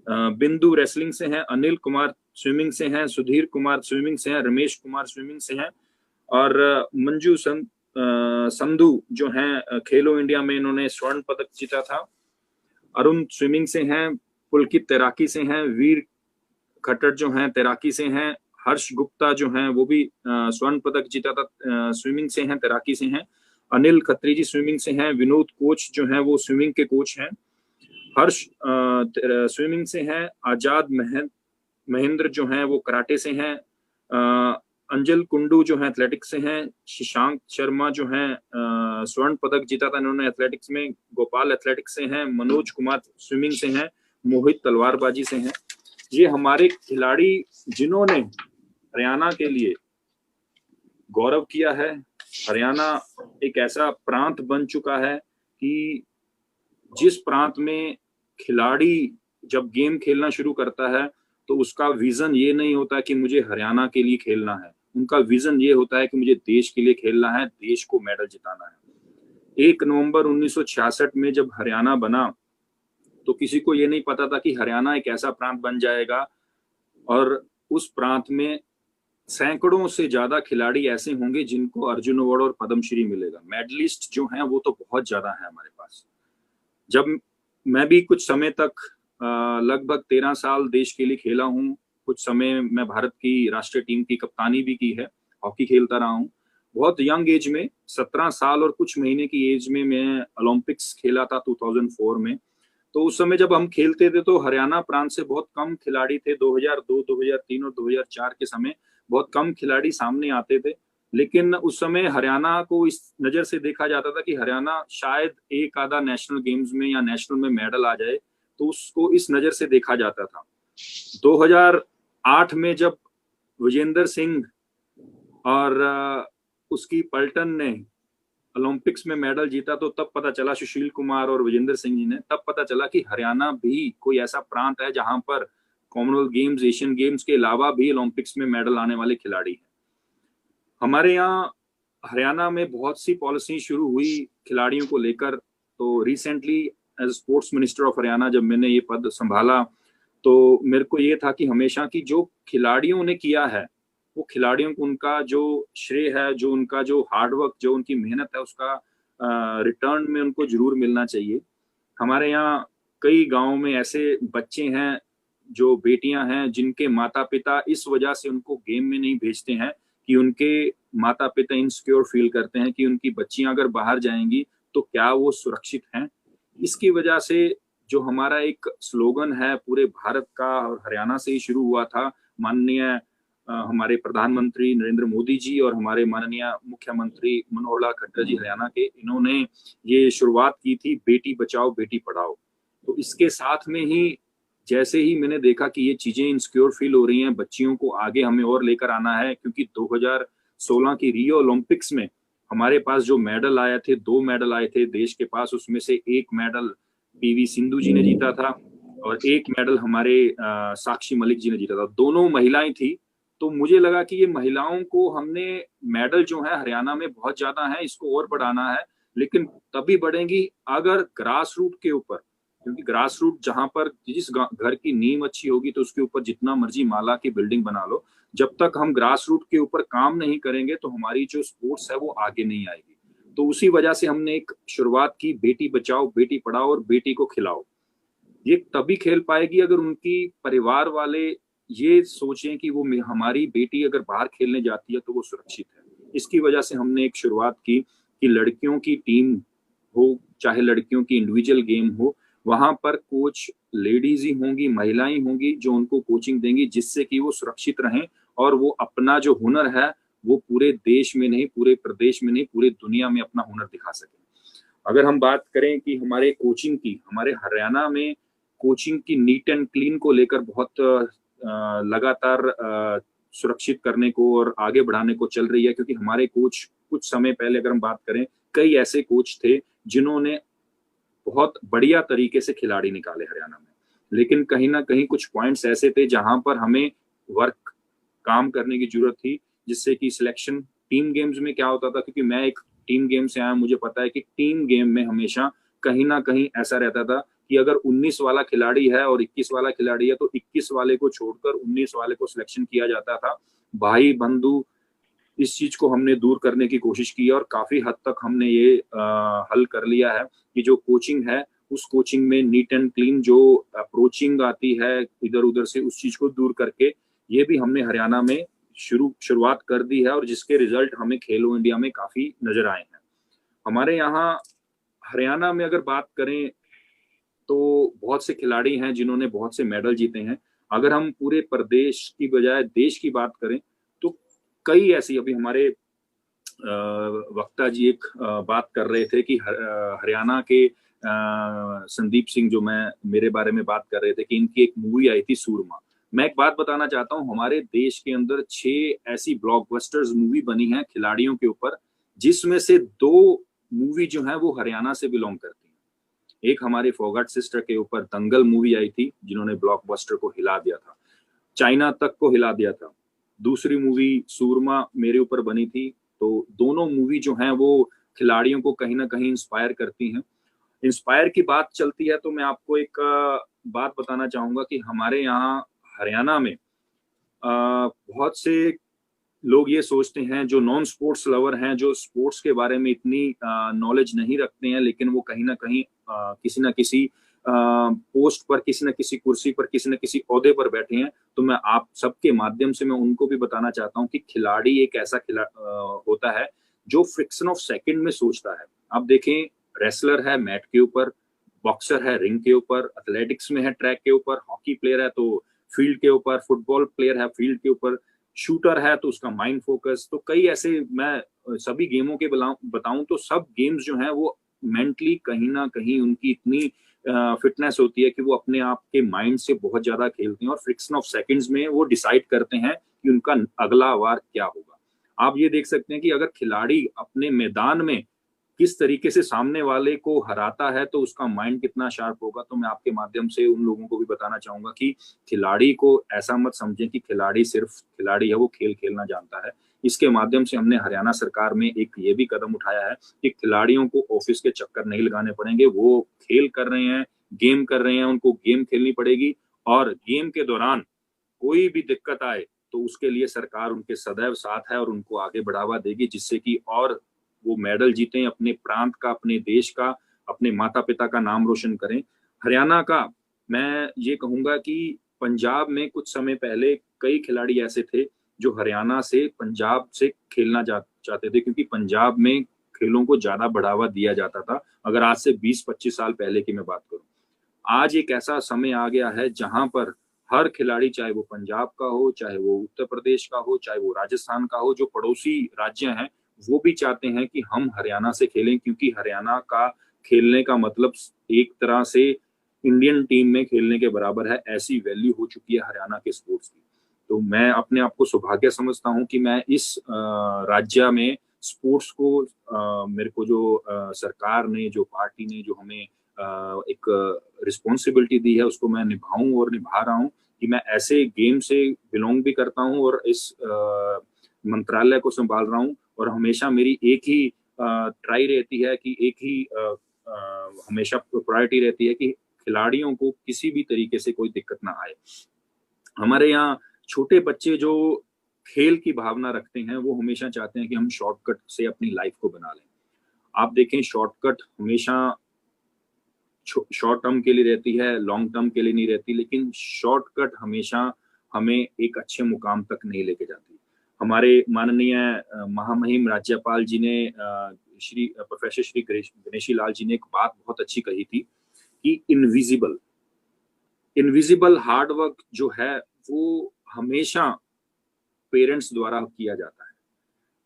बिंदु रेसलिंग से हैं, अनिल कुमार स्विमिंग से हैं, सुधीर कुमार स्विमिंग से हैं, रमेश कुमार स्विमिंग से हैं, और मंजू संधू जो हैं खेलो इंडिया में इन्होंने स्वर्ण पदक जीता था, अरुण स्विमिंग से हैं, पुलकित तैराकी से हैं, वीर खट्टर जो हैं तैराकी से हैं, हर्ष गुप्ता जो हैं वो भी स्वर्ण पदक जीता था स्विमिंग से हैं, तैराकी से हैं, अनिल खत्री जी स्विमिंग से हैं, विनोद कोच जो हैं वो स्विमिंग के कोच हैं, हर्ष स्विमिंग से हैं, आजाद महेंद्र जो हैं वो कराटे से हैं, अंजल कुंडू जो हैं एथलेटिक्स से हैं, शशांक शर्मा जो हैं स्वर्ण पदक जीता था इन्होंने एथलेटिक्स में, गोपाल एथलेटिक्स से हैं, मनोज कुमार स्विमिंग से हैं, मोहित तलवारबाजी से हैं। ये हमारे खिलाड़ी जिन्होंने हरियाणा के लिए गौरव किया है। हरियाणा एक ऐसा प्रांत बन चुका है कि जिस प्रांत में खिलाड़ी जब गेम खेलना शुरू करता है तो उसका विजन ये नहीं होता कि मुझे हरियाणा के लिए खेलना है, उनका विजन ये होता है कि मुझे देश के लिए खेलना है, देश को मेडल जिताना है। 1 नवंबर 1966 में जब हरियाणा बना तो किसी को ये नहीं पता था कि हरियाणा एक ऐसा प्रांत बन जाएगा और उस प्रांत में सैकड़ों से ज्यादा खिलाड़ी ऐसे होंगे जिनको अर्जुन अवार्ड और पद्मश्री मिलेगा। मेडलिस्ट जो हैं वो तो बहुत ज्यादा है हमारे पास। जब मैं भी कुछ समय तक लगभग 13 साल देश के लिए खेला हूँ, कुछ समय मैं भारत की राष्ट्रीय टीम की कप्तानी भी की है, हॉकी खेलता रहा हूँ। बहुत यंग एज में 17 साल और कुछ महीने की एज में मैं ओलंपिक्स खेला था 2004 में। तो उस समय जब हम खेलते थे तो हरियाणा प्रांत से बहुत कम खिलाड़ी थे। 2002, 2003 और 2004 के समय बहुत कम खिलाड़ी सामने आते थे, लेकिन उस समय हरियाणा को इस नजर से देखा जाता था कि हरियाणा शायद एक आधा नेशनल गेम्स में या नेशनल में मेडल आ जाए, तो उसको इस नजर से देखा जाता था। 2008 में जब विजेंद्र सिंह और उसकी पलटन ने ओलंपिक्स में मेडल जीता तो तब पता चला, सुशील कुमार और विजेंद्र सिंह जी ने, तब पता चला कि हरियाणा भी कोई ऐसा प्रांत है जहां पर कॉमनवेल्थ गेम्स, एशियन गेम्स के अलावा भी ओलंपिक्स में मेडल आने वाले खिलाड़ी हैं। हमारे यहाँ हरियाणा में बहुत सी पॉलिसी शुरू हुई खिलाड़ियों को लेकर। तो recently as sports minister of Haryana जब मैंने ये पद संभाला तो मेरे को ये था कि हमेशा की जो खिलाड़ियों ने किया है वो खिलाड़ियों को उनका जो श्रेय है, जो उनका जो हार्डवर्क, जो उनकी मेहनत है, उसका रिटर्न में उनको जरूर मिलना चाहिए। हमारे यहाँ कई गाँव में ऐसे बच्चे हैं, जो बेटियां हैं, जिनके माता पिता इस वजह से उनको गेम में नहीं भेजते हैं कि उनके माता पिता इनसिक्योर फील करते हैं कि उनकी बच्चियां अगर बाहर जाएंगी तो क्या वो सुरक्षित हैं। इसकी वजह से जो हमारा एक स्लोगन है पूरे भारत का और हरियाणा से ही शुरू हुआ था, माननीय हमारे प्रधानमंत्री नरेंद्र मोदी जी और हमारे माननीय मुख्यमंत्री मनोहर लाल खट्टर जी हरियाणा के, इन्होंने ये शुरुआत की थी बेटी बचाओ बेटी पढ़ाओ। तो इसके साथ में ही जैसे ही मैंने देखा कि ये चीजें इनसिक्योर फील हो रही हैं, बच्चियों को आगे हमें और लेकर आना है, क्योंकि 2016 की रियो ओलंपिक्स में हमारे पास जो मेडल आए थे, 2 मेडल आए थे देश के पास, उसमें से 1 मेडल पीवी सिंधु जी ने जीता था और 1 मेडल हमारे साक्षी मलिक जी ने जीता था। दोनों महिलाएं थी। तो मुझे लगा कि ये महिलाओं को हमने मेडल जो है हरियाणा में बहुत ज्यादा है, इसको और बढ़ाना है, लेकिन तभी बढ़ेंगी अगर ग्रास रूट के ऊपर, क्योंकि ग्रास रूट जहां पर जिस घर की नींव अच्छी होगी तो उसके ऊपर जितना मर्जी माला की बिल्डिंग बना लो, जब तक हम ग्रास रूट के ऊपर काम नहीं करेंगे तो हमारी जो स्पोर्ट्स है वो आगे नहीं आएगी। तो उसी वजह से हमने एक शुरुआत की, बेटी बचाओ बेटी पढ़ाओ और बेटी को खिलाओ। ये तभी खेल पाएगी अगर उनकी परिवार वाले ये सोचें कि वो हमारी बेटी अगर बाहर खेलने जाती है तो वो सुरक्षित है। इसकी वजह से हमने एक शुरुआत की कि लड़कियों की टीम हो चाहे लड़कियों की इंडिविजुअल गेम हो, वहां पर कोच लेडीज ही होंगी, महिलाएं होंगी जो उनको कोचिंग देंगी, जिससे कि वो सुरक्षित रहें और वो अपना जो हुनर है वो पूरे देश में नहीं, पूरे प्रदेश में नहीं, पूरे दुनिया में अपना हुनर दिखा सकें। अगर हम बात करें कि हमारे कोचिंग की, हमारे हरियाणा में कोचिंग की नीट एंड क्लीन को लेकर बहुत लगातार सुरक्षित करने को और आगे बढ़ाने को चल रही है, क्योंकि हमारे कोच कुछ समय पहले अगर हम बात करें, कई ऐसे कोच थे जिन्होंने बहुत बढ़िया तरीके से खिलाड़ी निकाले हरियाणा में, लेकिन कहीं ना कहीं कुछ पॉइंट्स ऐसे थे जहां पर हमें काम करने की जरूरत थी, जिससे कि सिलेक्शन टीम गेम्स में क्या होता था, क्योंकि मैं एक टीम गेम से आया, मुझे पता है कि टीम गेम में हमेशा कहीं ना कहीं ऐसा रहता था कि अगर 19 वाला खिलाड़ी है और 21 वाला खिलाड़ी है तो 21 वाले को छोड़कर 19 वाले को सिलेक्शन किया जाता था। भाई बंधु, इस चीज को हमने दूर करने की कोशिश की और काफी हद तक हमने ये हल कर लिया है कि जो कोचिंग है उस कोचिंग में नीट एंड क्लीन जो अप्रोचिंग आती है इधर उधर से, उस चीज को दूर करके ये भी हमने हरियाणा में शुरुआत कर दी है और जिसके रिजल्ट हमें खेलो इंडिया में काफी नजर आए हैं। हमारे यहाँ हरियाणा में अगर बात करें तो बहुत से खिलाड़ी हैं जिन्होंने बहुत से मेडल जीते हैं। अगर हम पूरे प्रदेश की बजाय देश की बात करें तो कई ऐसी, अभी हमारे वक्ता जी एक बात कर रहे थे कि हरियाणा के संदीप सिंह जो मेरे बारे में बात कर रहे थे कि इनकी एक मूवी आई थी सूरमा। मैं एक बात बताना चाहता हूं, हमारे देश के अंदर 6 ऐसी ब्लॉकबस्टर्स मूवी बनी हैं खिलाड़ियों के ऊपर, जिसमें से 2 मूवी जो है वो हरियाणा से बिलोंग करती हैं। एक हमारे फोगाट सिस्टर के ऊपर दंगल मूवी आई थी जिन्होंने ब्लॉकबस्टर को हिला दिया था, चाइना तक को हिला दिया था। दूसरी मूवी सूरमा मेरे ऊपर बनी थी। तो दोनों मूवी जो हैं वो खिलाड़ियों को कहीं ना कहीं इंस्पायर करती हैं। इंस्पायर की बात चलती है तो मैं आपको एक बात बताना चाहूंगा कि हमारे यहाँ हरियाणा में बहुत से लोग ये सोचते हैं, जो नॉन स्पोर्ट्स लवर हैं, जो स्पोर्ट्स के बारे में इतनी नॉलेज नहीं रखते हैं, लेकिन वो कहीं ना कहीं किसी ना किसी पोस्ट पर, किसी न किसी कुर्सी पर, किसी न किसी ओहदे पर बैठे हैं। तो मैं आप सबके माध्यम से मैं उनको भी बताना चाहता हूं कि खिलाड़ी एक ऐसा होता है जो फ्रिक्शन ऑफ सेकंड में सोचता है। आप देखें, रेसलर है मैट के ऊपर, बॉक्सर है रिंग के ऊपर, एथलेटिक्स में है ट्रैक के ऊपर, हॉकी प्लेयर है तो फील्ड के ऊपर, फुटबॉल प्लेयर है फील्ड के ऊपर, शूटर है तो उसका माइंड फोकस। तो कई ऐसे, मैं सभी गेमों के बताऊं तो सब गेम्स जो हैं वो मेंटली कहीं ना कहीं उनकी इतनी फिटनेस होती है कि वो अपने आप के माइंड से बहुत ज्यादा खेलते हैं और फ्रिक्शन ऑफ सेकंड्स में वो डिसाइड करते हैं कि उनका अगला वार क्या होगा। आप ये देख सकते हैं कि अगर खिलाड़ी अपने मैदान में किस तरीके से सामने वाले को हराता है तो उसका माइंड कितना शार्प होगा। तो मैं आपके माध्यम से उन लोगों को भी बताना चाहूंगा कि खिलाड़ी को ऐसा मत समझें कि खिलाड़ी सिर्फ खिलाड़ी है, वो खेल खेलना जानता है। इसके माध्यम से हमने हरियाणा सरकार में एक ये भी कदम उठाया है कि खिलाड़ियों को ऑफिस के चक्कर नहीं लगाने पड़ेंगे। वो खेल कर रहे हैं, गेम कर रहे हैं, उनको गेम खेलनी पड़ेगी और गेम के दौरान कोई भी दिक्कत आए तो उसके लिए सरकार उनके सदैव साथ है और उनको आगे बढ़ावा देगी, जिससे कि और वो मेडल जीतें, अपने प्रांत का, अपने देश का, अपने माता पिता का नाम रोशन करें। हरियाणा का मैं ये कहूंगा कि पंजाब में कुछ समय पहले कई खिलाड़ी ऐसे थे जो हरियाणा से पंजाब से खेलना चाहते थे, क्योंकि पंजाब में खेलों को ज्यादा बढ़ावा दिया जाता था। अगर आज से 20-25 साल पहले की मैं बात करूं, आज एक ऐसा समय आ गया है जहां पर हर खिलाड़ी, चाहे वो पंजाब का हो, चाहे वो उत्तर प्रदेश का हो, चाहे वो राजस्थान का हो, जो पड़ोसी राज्य हैं, वो भी चाहते हैं कि हम हरियाणा से खेलें, क्योंकि हरियाणा का खेलने का मतलब एक तरह से इंडियन टीम में खेलने के बराबर है। ऐसी वैल्यू हो चुकी है हरियाणा के स्पोर्ट्स की। तो मैं अपने आप को सौभाग्य समझता हूं कि मैं इस राज्य में स्पोर्ट्स को मेरे को जो सरकार ने, जो पार्टी ने जो हमें एक रिस्पॉन्सिबिलिटी दी है, उसको मैं निभाऊं और निभा रहा हूं कि मैं ऐसे गेम से बिलोंग भी करता हूं और इस मंत्रालय को संभाल रहा हूं। और हमेशा मेरी एक ही ट्राई रहती है कि एक ही हमेशा प्रायोरिटी रहती है कि खिलाड़ियों को किसी भी तरीके से कोई दिक्कत ना आए। हमारे यहाँ छोटे बच्चे जो खेल की भावना रखते हैं, वो हमेशा चाहते हैं कि हम शॉर्टकट से अपनी लाइफ को बना लें। आप देखें, शॉर्टकट हमेशा शॉर्ट टर्म के लिए रहती है, लॉन्ग टर्म के लिए नहीं रहती, लेकिन शॉर्टकट हमेशा हमें एक अच्छे मुकाम तक नहीं लेके जाती। हमारे माननीय महामहिम राज्यपाल जी ने, प्रोफेसर श्री गणेशी लाल जी ने एक बात बहुत अच्छी कही थी कि इनविजिबल हार्ड वर्क जो है वो हमेशा पेरेंट्स द्वारा किया जाता है।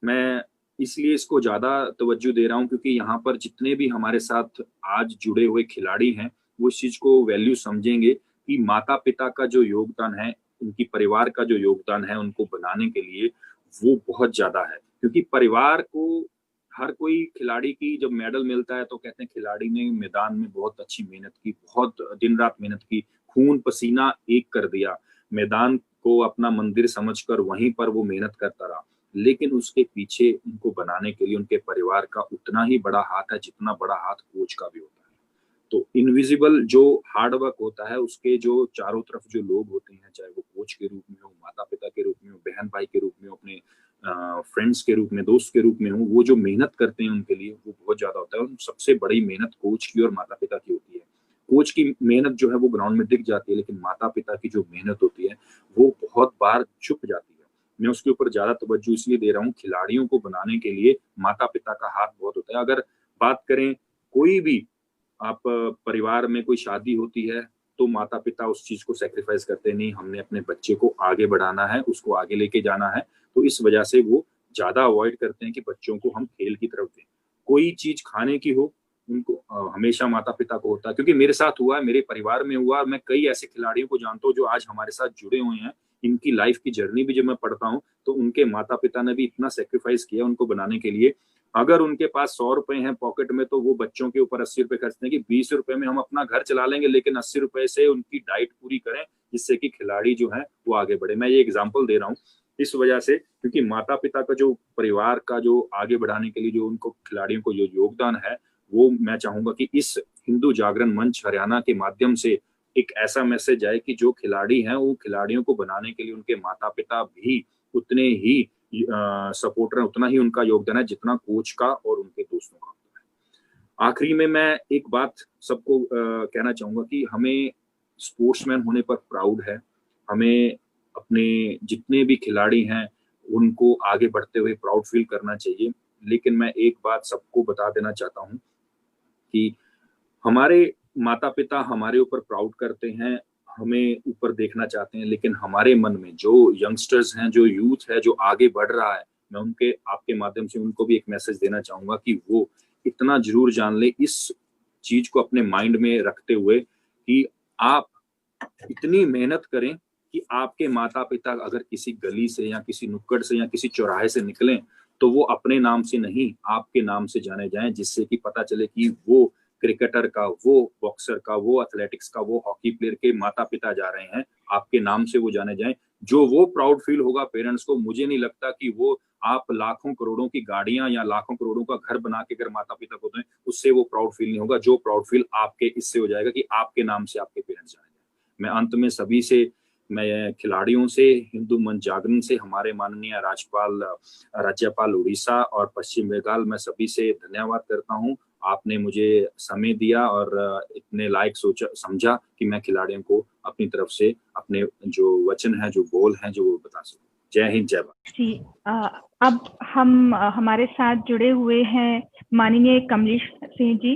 मैं इसलिए इसको ज्यादा तवज्जो दे रहा हूं क्योंकि यहाँ पर जितने भी हमारे साथ आज जुड़े हुए खिलाड़ी हैं, वो इस चीज को वैल्यू समझेंगे कि माता पिता का जो योगदान है, उनकी परिवार का जो योगदान है उनको बनाने के लिए, वो बहुत ज्यादा है। क्योंकि परिवार को, हर कोई खिलाड़ी की जब मेडल मिलता है तो कहते हैं खिलाड़ी ने मैदान में बहुत अच्छी मेहनत की, बहुत दिन रात मेहनत की, खून पसीना एक कर दिया, मैदान को अपना मंदिर समझकर वहीं पर वो मेहनत करता रहा। लेकिन उसके पीछे उनको बनाने के लिए उनके परिवार का उतना ही बड़ा हाथ है जितना बड़ा हाथ कोच का भी होता है। तो इनविजिबल जो हार्ड वर्क होता है, उसके जो चारों तरफ जो लोग होते हैं, चाहे वो कोच के रूप में हो, माता पिता के रूप में हो, बहन भाई के रूप में हो, अपने फ्रेंड्स के रूप में, दोस्त के रूप में हो, वो जो मेहनत करते हैं उनके लिए, वो बहुत ज्यादा होता है। और सबसे बड़ी मेहनत कोच की और माता पिता की होती है। कोच की मेहनत जो है वो ग्राउंड में दिख जाती है, लेकिन माता पिता की जो मेहनत होती है वो बहुत बार छुप जाती है। मैं उसके ऊपर ज्यादा तवज्जो इसलिए दे रहा हूँ, खिलाड़ियों को बनाने के लिए माता पिता का हाथ बहुत होता है। अगर बात करें कोई भी, आप परिवार में कोई शादी होती है तो माता पिता उस चीज को सेक्रीफाइस करते नहीं, हमने अपने बच्चे को आगे बढ़ाना है, उसको आगे लेके जाना है। तो इस वजह से वो ज्यादा अवॉइड करते हैं कि बच्चों को हम खेल की तरफ दें। कोई चीज खाने की हो, उनको हमेशा माता पिता को होता है। क्योंकि मेरे साथ हुआ है, मेरे परिवार में हुआ, मैं कई ऐसे खिलाड़ियों को जानता हूँ जो आज हमारे साथ जुड़े हुए हैं। इनकी लाइफ की जर्नी भी जब मैं पढ़ता हूँ तो उनके माता पिता ने भी इतना सेक्रीफाइस किया उनको बनाने के लिए। अगर उनके पास 100 रुपए हैं पॉकेट में तो वो बच्चों के ऊपर 80 रुपए खर्चते हैं कि 20 रुपए में हम अपना घर चला लेंगे, लेकिन 80 रुपए से उनकी डाइट पूरी करें, जिससे कि खिलाड़ी जो है वो आगे बढ़े। मैं ये एग्जाम्पल दे रहा हूँ इस वजह से, क्योंकि माता पिता का जो परिवार का जो आगे बढ़ाने के लिए जो उनको खिलाड़ियों को जो योगदान है, वो मैं चाहूंगा कि इस हिंदू जागरण मंच हरियाणा के माध्यम से एक ऐसा मैसेज आए कि जो खिलाड़ी हैं वो खिलाड़ियों को बनाने के लिए उनके माता पिता भी उतने ही सपोर्टर हैं, उतना ही उनका योगदान है जितना कोच का और उनके दोस्तों का होता है। आखिरी में मैं एक बात सबको कहना चाहूंगा कि हमें स्पोर्ट्समैन होने पर प्राउड है। हमें अपने जितने भी खिलाड़ी हैं उनको आगे बढ़ते हुए प्राउड फील करना चाहिए। लेकिन मैं एक बात सबको बता देना चाहता हूँ कि हमारे माता पिता हमारे ऊपर प्राउड करते हैं, हमें ऊपर देखना चाहते हैं, लेकिन हमारे मन में जो यंगस्टर्स हैं, जो यूथ है, जो आगे बढ़ रहा है, मैं उनके आपके माध्यम से उनको भी एक मैसेज देना चाहूंगा कि वो इतना जरूर जान ले, इस चीज को अपने माइंड में रखते हुए कि आप इतनी मेहनत करें कि आपके माता पिता अगर किसी गली से या किसी नुक्कड़ से या किसी चौराहे से निकलें तो वो अपने नाम से नहीं आपके नाम से जाने जाएं, जिससे कि पता चले कि वो क्रिकेटर का, वो बॉक्सर का, वो एथलेटिक्स का, वो हॉकी प्लेयर के माता पिता जा रहे हैं, आपके नाम से वो जाने जाएं। जो वो प्राउड फील होगा पेरेंट्स को, मुझे नहीं लगता कि वो आप लाखों करोड़ों की गाड़ियां या लाखों करोड़ों का घर बना के अगर माता पिता को दें, उससे वो प्राउड फील नहीं होगा। जो प्राउड फील आपके इससे हो जाएगा कि आपके नाम से आपके पेरेंट्स जाने जाएं। मैं अंत में सभी से, मैं खिलाड़ियों से, हिंदू मंच जागरण से, हमारे माननीय राज्यपाल उड़ीसा और पश्चिम बंगाल, मैं सभी से धन्यवाद करता हूं। आपने मुझे समय दिया और इतने लायक सोचा समझा कि मैं खिलाड़ियों को अपनी तरफ से अपने जो वचन है, जो गोल हैं, जो वो बता सकूं। जय हिंद, जय भारत। जी, अब हम हमारे साथ जुड़े हुए हैं माननीय कमलेश सिंह जी।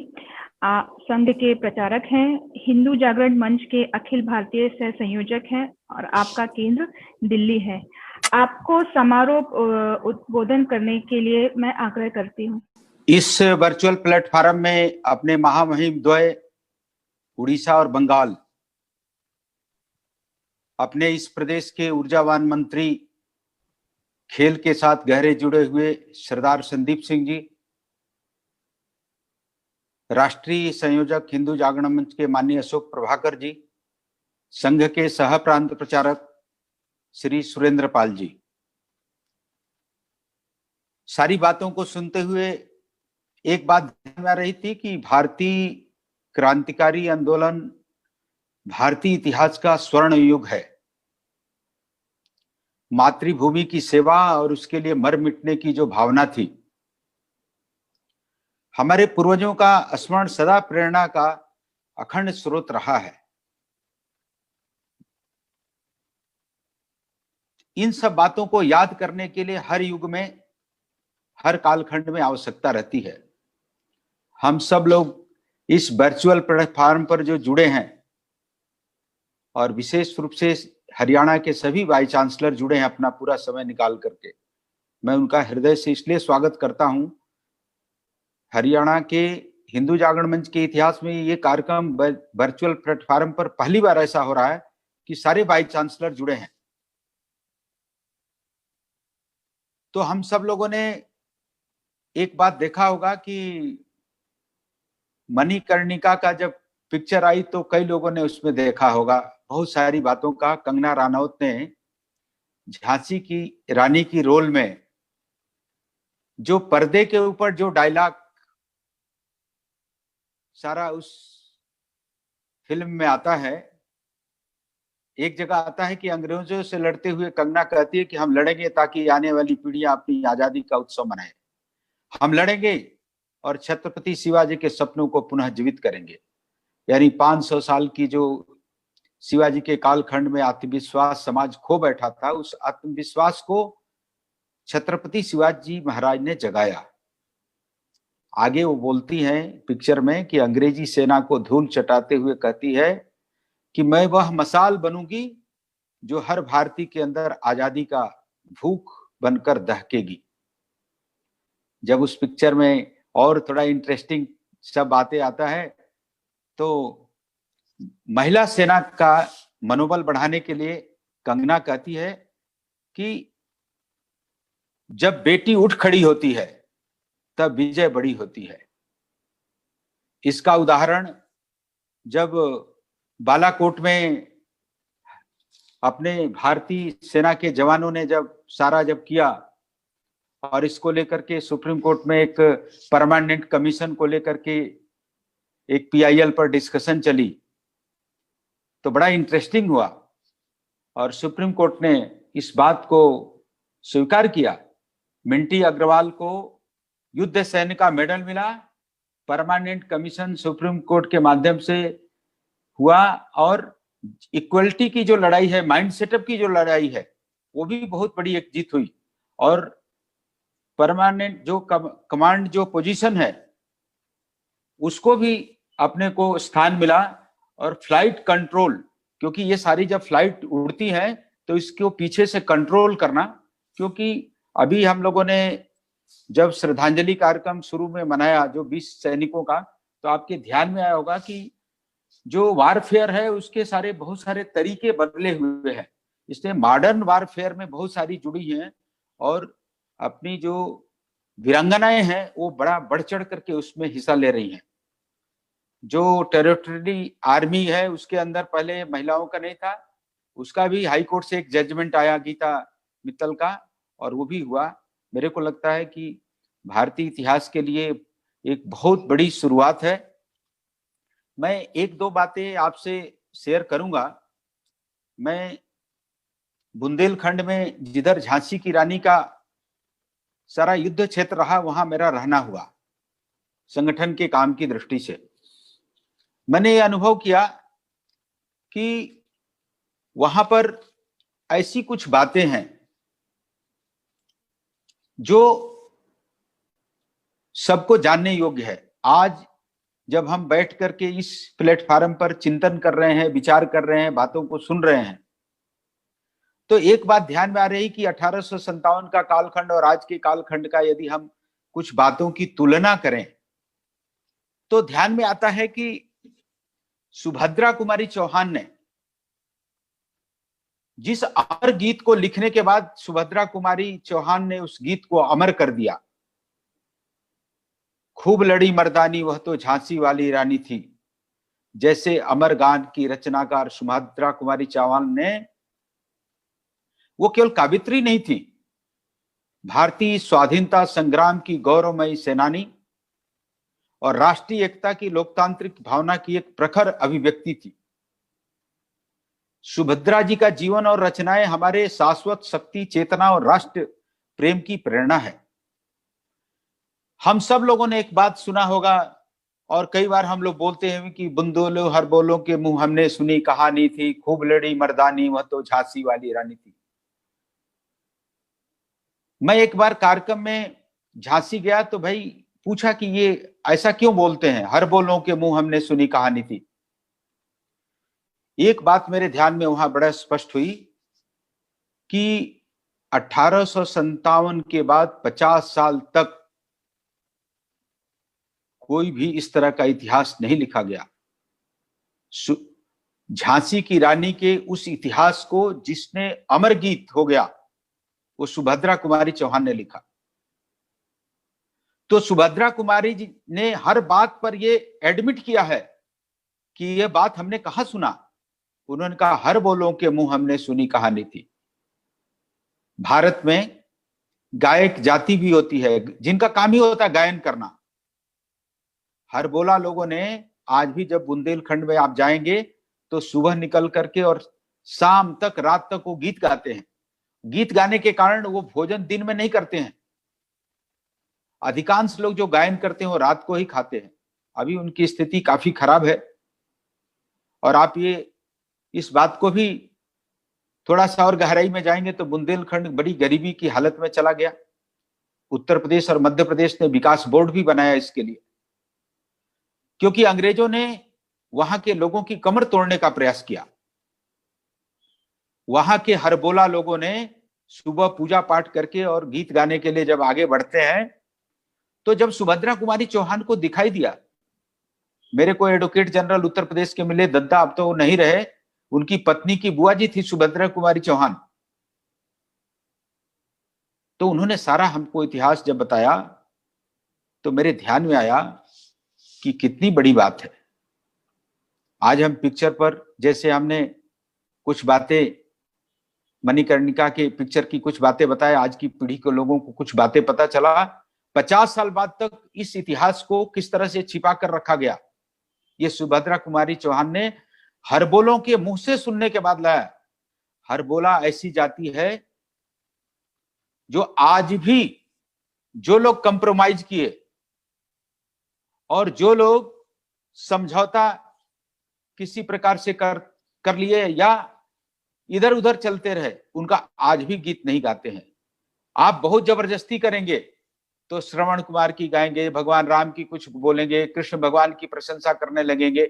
संघ के प्रचारक हैं, हिंदू जागरण मंच के अखिल भारतीय सह संयोजक हैं और आपका केंद्र दिल्ली है। आपको समारोह उद्बोधन करने के लिए मैं आग्रह करती हूँ। इस वर्चुअल प्लेटफॉर्म में अपने महामहिम द्वय उड़ीसा और बंगाल, अपने इस प्रदेश के ऊर्जावान मंत्री, खेल के साथ गहरे जुड़े हुए सरदार संदीप सिंह जी, राष्ट्रीय संयोजक हिंदू जागरण मंच के माननीय अशोक प्रभाकर जी, संघ के सह प्रांत प्रचारक श्री सुरेंद्र पाल जी, सारी बातों को सुनते हुए एक बात ध्यान में आ रही थी कि भारतीय क्रांतिकारी आंदोलन भारतीय इतिहास का स्वर्ण युग है। मातृभूमि की सेवा और उसके लिए मर मिटने की जो भावना थी, हमारे पूर्वजों का स्मरण सदा प्रेरणा का अखंड स्रोत रहा है। इन सब बातों को याद करने के लिए हर युग में, हर कालखंड में आवश्यकता रहती है। हम सब लोग इस वर्चुअल प्लेटफॉर्म पर जो जुड़े हैं और विशेष रूप से हरियाणा के सभी वाइस चांसलर जुड़े हैं अपना पूरा समय निकाल करके, मैं उनका हृदय से इसलिए स्वागत करता हूं। हरियाणा के हिंदू जागरण मंच के इतिहास में ये कार्यक्रम वर्चुअल प्लेटफॉर्म पर पहली बार ऐसा हो रहा है कि सारे वाइस चांसलर जुड़े हैं। तो हम सब लोगों ने एक बात देखा होगा कि मणिकर्णिका का जब पिक्चर आई तो कई लोगों ने उसमें देखा होगा बहुत सारी बातों का। कंगना रनौत ने झांसी की रानी की रोल में जो पर्दे के ऊपर जो डायलॉग सारा उस फिल्म में आता है, एक जगह आता है कि अंग्रेजों से लड़ते हुए कंगना कहती है कि हम लड़ेंगे ताकि आने वाली पीढ़ियां अपनी आजादी का उत्सव मनाए। हम लड़ेंगे और छत्रपति शिवाजी के सपनों को पुनः जीवित करेंगे। यानी 500 साल की जो शिवाजी के कालखंड में आत्मविश्वास समाज खो बैठा था, उस आत्मविश्वास को छत्रपति शिवाजी महाराज ने जगाया। आगे वो बोलती हैं पिक्चर में कि अंग्रेजी सेना को धूल चटाते हुए कहती है कि मैं वह मसाल बनूंगी जो हर भारतीय के अंदर आजादी का भूख बनकर दहकेगी। जब उस पिक्चर में और थोड़ा इंटरेस्टिंग सब बातें आता है तो महिला सेना का मनोबल बढ़ाने के लिए कंगना कहती है कि जब बेटी उठ खड़ी होती है तब विजय बड़ी होती है। इसका उदाहरण जब बालाकोट में अपने भारतीय सेना के जवानों ने जब किया और इसको लेकर के सुप्रीम कोर्ट में एक परमानेंट कमीशन को लेकर के एक PIL पर डिस्कशन चली तो बड़ा इंटरेस्टिंग हुआ और सुप्रीम कोर्ट ने इस बात को स्वीकार किया। मिंटी अग्रवाल को युद्ध सैन्य का मेडल मिला, परमानेंट कमीशन सुप्रीम कोर्ट के माध्यम से हुआ और इक्वलिटी की जो लड़ाई है, माइंड सेटअप की जो लड़ाई है, वो भी बहुत बड़ी एक जीत हुई और परमानेंट जो कमांड जो पोजीशन है उसको भी अपने को स्थान मिला और फ्लाइट कंट्रोल, क्योंकि ये सारी जब फ्लाइट उड़ती है तो इसको पीछे से कंट्रोल करना, क्योंकि अभी हम लोगों ने जब श्रद्धांजलि कार्यक्रम शुरू में मनाया जो 20 सैनिकों का, तो आपके ध्यान में आया होगा कि जो वारफेयर है उसके बहुत सारे तरीके बदले हुए हैं। इसलिए मॉडर्न वारफेयर में बहुत सारी जुड़ी हैं और अपनी जो वीरांगनाएं हैं वो बड़ा बढ़ चढ़ करके उसमें हिस्सा ले रही हैं। जो टेरिटरी आर्मी है उसके अंदर पहले महिलाओं का नहीं था, उसका भी हाई कोर्ट से एक जजमेंट आया गीता मित्तल का और वो भी हुआ। मेरे को लगता है कि भारतीय इतिहास के लिए एक बहुत बड़ी शुरुआत है। मैं एक दो बातें आपसे शेयर करूंगा। मैं बुंदेलखंड में जिधर झांसी की रानी का सारा युद्ध क्षेत्र रहा वहां मेरा रहना हुआ संगठन के काम की दृष्टि से। मैंने ये अनुभव किया कि वहां पर ऐसी कुछ बातें हैं जो सबको जानने योग्य है। आज जब हम बैठ करके इस प्लेटफार्म पर चिंतन कर रहे हैं, विचार कर रहे हैं, बातों को सुन रहे हैं, तो एक बात ध्यान में आ रही कि 1857 का कालखंड और आज के कालखंड का यदि हम कुछ बातों की तुलना करें तो ध्यान में आता है कि सुभद्रा कुमारी चौहान ने जिस अमर गीत को लिखने के बाद सुभद्रा कुमारी चौहान ने उस गीत को अमर कर दिया, खूब लड़ी मर्दानी वह तो झांसी वाली रानी थी, जैसे अमर गान की रचनाकार सुभद्रा कुमारी चौहान ने, वो केवल कावित्री नहीं थी, भारतीय स्वाधीनता संग्राम की गौरवमयी सेनानी और राष्ट्रीय एकता की लोकतांत्रिक भावना की एक प्रखर अभिव्यक्ति थी। सुभद्रा जी का जीवन और रचनाएं हमारे शाश्वत शक्ति, चेतना और राष्ट्र प्रेम की प्रेरणा है। हम सब लोगों ने एक बात सुना होगा और कई बार हम लोग बोलते हैं कि बुंदोलो हर बोलों के मुंह हमने सुनी कहानी थी, खूब लड़ी मर्दानी वह तो झांसी वाली रानी थी। मैं एक बार कार्यक्रम में झांसी गया तो भाई पूछा कि ये ऐसा क्यों बोलते हैं, हर बोलों के मुंह हमने सुनी कहानी थी। एक बात मेरे ध्यान में वहां बड़ा स्पष्ट हुई कि 1857 के बाद 50 साल तक कोई भी इस तरह का इतिहास नहीं लिखा गया। झांसी की रानी के उस इतिहास को जिसने अमर गीत हो गया वो सुभद्रा कुमारी चौहान ने लिखा। तो सुभद्रा कुमारी जी ने हर बात पर ये एडमिट किया है कि ये बात हमने कहां सुना। उन्होंने कहा हर बोलों के मुंह हमने सुनी कहानी थी। भारत में गायक जाति भी होती है जिनका काम ही होता है गायन करना। हर बोला लोगों ने आज भी जब बुंदेलखंड में आप जाएंगे तो सुबह निकल करके और शाम तक, रात तक वो गीत गाते हैं। गीत गाने के कारण वो भोजन दिन में नहीं करते हैं। अधिकांश लोग जो गायन करते हैं वो रात को ही खाते हैं। अभी उनकी स्थिति काफी खराब है। और आप ये इस बात को भी थोड़ा सा और गहराई में जाएंगे तो बुंदेलखंड बड़ी गरीबी की हालत में चला गया। उत्तर प्रदेश और मध्य प्रदेश ने विकास बोर्ड भी बनाया इसके लिए, क्योंकि अंग्रेजों ने वहां के लोगों की कमर तोड़ने का प्रयास किया। वहां के हरबोला लोगों ने सुबह पूजा पाठ करके और गीत गाने के लिए जब आगे बढ़ते हैं तो जब सुभद्रा कुमारी चौहान को दिखाई दिया, मेरे को एडवोकेट जनरल उत्तर प्रदेश के मिले, दद्दा अब तो नहीं रहे, उनकी पत्नी की बुआ जी थी सुभद्रा कुमारी चौहान। तो उन्होंने सारा हमको इतिहास जब बताया तो मेरे ध्यान में आया कि कितनी बड़ी बात है। आज हम पिक्चर पर, जैसे हमने कुछ बातें मणिकर्णिका के पिक्चर की कुछ बातें बताए, आज की पीढ़ी के लोगों को कुछ बातें पता चला। 50 साल बाद तक इस इतिहास को किस तरह से छिपा कर रखा गया, ये सुभद्रा कुमारी चौहान ने हरबोलों के मुंह से सुनने के बाद लाया। हरबोला ऐसी जाति है जो आज भी, जो लोग कंप्रोमाइज किए और जो लोग समझौता किसी प्रकार से कर लिए या इधर उधर चलते रहे, उनका आज भी गीत नहीं गाते हैं। आप बहुत जबरदस्ती करेंगे तो श्रवण कुमार की गाएंगे, भगवान राम की कुछ बोलेंगे, कृष्ण भगवान की प्रशंसा करने लगेंगे।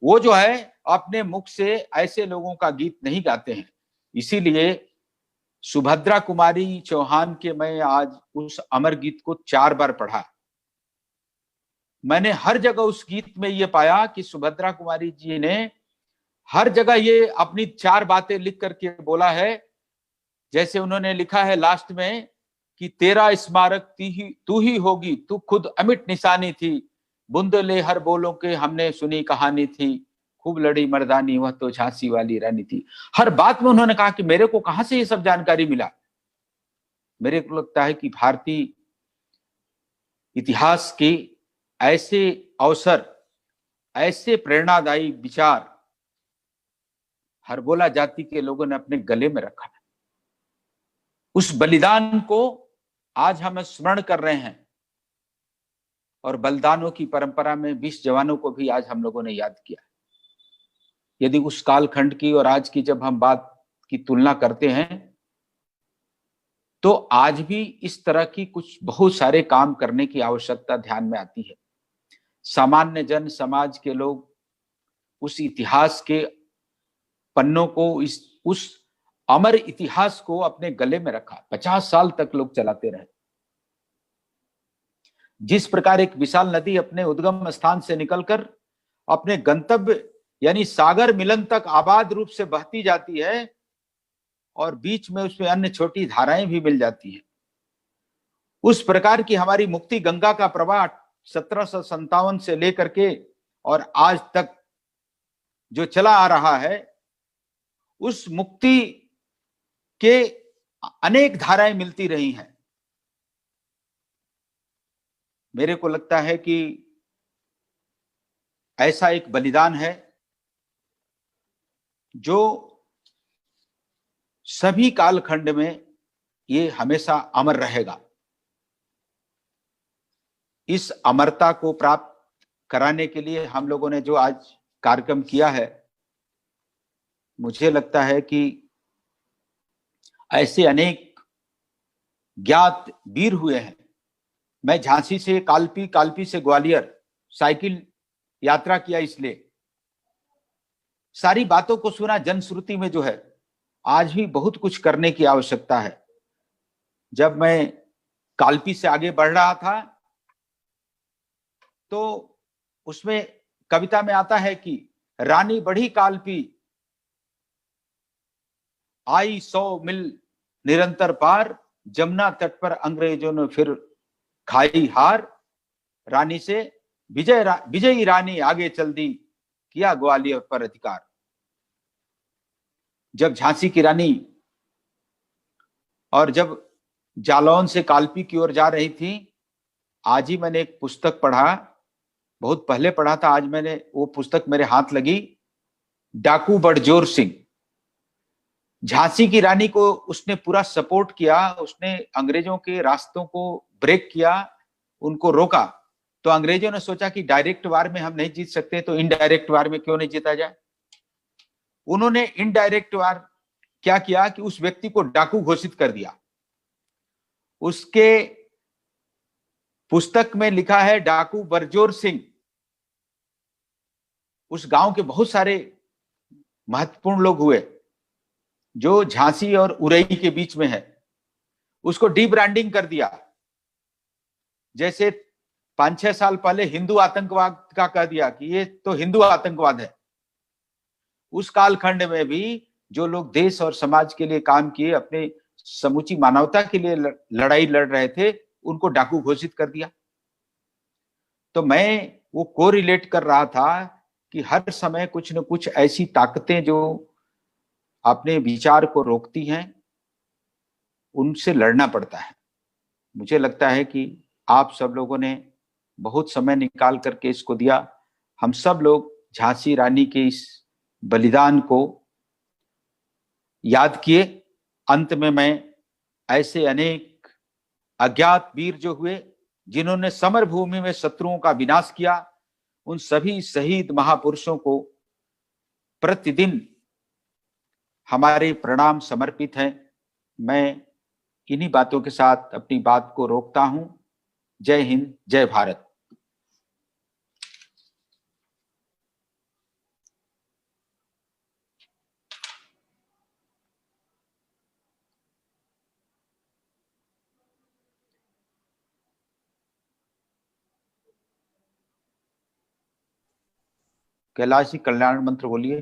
वो जो है अपने मुख से ऐसे लोगों का गीत नहीं गाते हैं। इसीलिए सुभद्रा कुमारी चौहान के मैं आज उस अमर गीत को 4 बार पढ़ा। मैंने हर जगह उस गीत में ये पाया कि सुभद्रा कुमारी जी ने हर जगह ये अपनी 4 बातें लिख करके बोला है। जैसे उन्होंने लिखा है लास्ट में कि तेरा स्मारक तू ही होगी, तू खुद अमिट निशानी थी, बुंदले हर बोलों के हमने सुनी कहानी थी, खूब लड़ी मर्दानी वह तो झांसी वाली रानी थी। हर बात में उन्होंने कहा कि मेरे को कहां से ये सब जानकारी मिला। मेरे को लगता है कि भारतीय इतिहास के ऐसे अवसर, ऐसे प्रेरणादायी विचार हरबोला जाति के लोगों ने अपने गले में रखा है। उस बलिदान को आज हम स्मरण कर रहे हैं और बलिदानों की परंपरा में 20 जवानों को भी आज हम लोगों ने याद किया। यदि उस कालखंड की और आज की जब हम बात की तुलना करते हैं तो आज भी इस तरह की कुछ बहुत सारे काम करने की आवश्यकता ध्यान में आती है। सामान्य जन समाज के लोग उस इतिहास के पन्नों को, उस अमर इतिहास को अपने गले में रखा। 50 साल तक लोग चलाते रहे। जिस प्रकार एक विशाल नदी अपने उद्गम स्थान से निकलकर अपने गंतव्य यानी सागर मिलन तक आबाद रूप से बहती जाती है और बीच में उसमें अन्य छोटी धाराएं भी मिल जाती हैं, उस प्रकार की हमारी मुक्ति गंगा का प्रवाह 1757 से लेकर के और आज तक जो चला आ रहा है, उस मुक्ति के अनेक धाराएं मिलती रही हैं। मेरे को लगता है कि ऐसा एक बलिदान है जो सभी कालखंड में ये हमेशा अमर रहेगा। इस अमरता को प्राप्त कराने के लिए हम लोगों ने जो आज कार्यक्रम किया है, मुझे लगता है कि ऐसे अनेक ज्ञात वीर हुए हैं। मैं झांसी से कालपी, कालपी से ग्वालियर साइकिल यात्रा किया, इसलिए सारी बातों को सुना। जनश्रुति में जो है आज भी बहुत कुछ करने की आवश्यकता है। जब मैं कालपी से आगे बढ़ रहा था तो उसमें कविता में आता है कि रानी बढ़ी कालपी, आई 100 मील निरंतर पार, जमुना तट पर अंग्रेजों ने फिर खाई हार, रानी से विजयी रानी आगे चल दी, किया ग्वालियर पर अधिकार। जब झांसी की रानी और जब जालौन से कालपी की ओर जा रही थी, आज ही मैंने एक पुस्तक पढ़ा, बहुत पहले पढ़ा था, आज मैंने वो पुस्तक मेरे हाथ लगी, डाकू बड़जोर सिंह। झांसी की रानी को उसने पूरा सपोर्ट किया, उसने अंग्रेजों के रास्तों को ब्रेक किया, उनको रोका। तो अंग्रेजों ने सोचा कि डायरेक्ट वार में हम नहीं जीत सकते, तो इनडायरेक्ट वार में क्यों नहीं जीता जाए। उन्होंने इनडायरेक्ट वार क्या किया कि उस व्यक्ति को डाकू घोषित कर दिया। उसके पुस्तक में लिखा है डाकू बरजोर सिंह। उस गांव के बहुत सारे महत्वपूर्ण लोग हुए जो झांसी और उरई के बीच में है, उसको डीब्रांडिंग कर दिया। जैसे 5-6 साल पहले हिंदू आतंकवाद का कह दिया कि ये तो हिंदू आतंकवाद है। उस कालखंड में भी जो लोग देश और समाज के लिए काम किए, अपने समूची मानवता के लिए लड़ाई लड़ रहे थे, उनको डाकू घोषित कर दिया। तो मैं वो कोरिलेट कर रहा था कि हर समय कुछ न कुछ ऐसी ताकतें जो अपने विचार को रोकती हैं, उनसे लड़ना पड़ता है। मुझे लगता है कि आप सब लोगों ने बहुत समय निकाल करके इसको दिया। हम सब लोग झांसी रानी के इस बलिदान को याद किए। अंत में मैं ऐसे अनेक अज्ञात वीर जो हुए, जिन्होंने समर भूमि में शत्रुओं का विनाश किया, उन सभी शहीद महापुरुषों को प्रतिदिन हमारे प्रणाम समर्पित हैं। मैं इन्हीं बातों के साथ अपनी बात को रोकता हूं। जय हिंद, जय भारत। कैलाश जी कल्याण मंत्र बोलिए।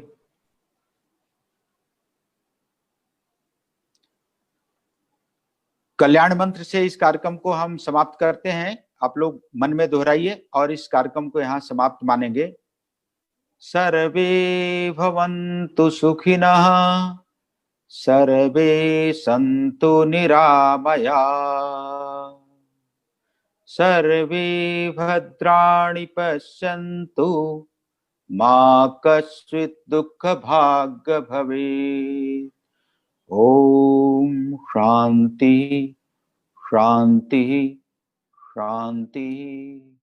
कल्याण मंत्र से इस कार्यक्रम को हम समाप्त करते हैं। आप लोग मन में दोहराइए और इस कार्यक्रम को यहाँ समाप्त मानेंगे। सर्वे भवन्तु सुखिनः, सर्वे सन्तु निरामया, सर्वे भद्राणि पश्यन्तु, मा कश्चित् दुःख भाग् भवेत्। ओम शांति शांति शांति।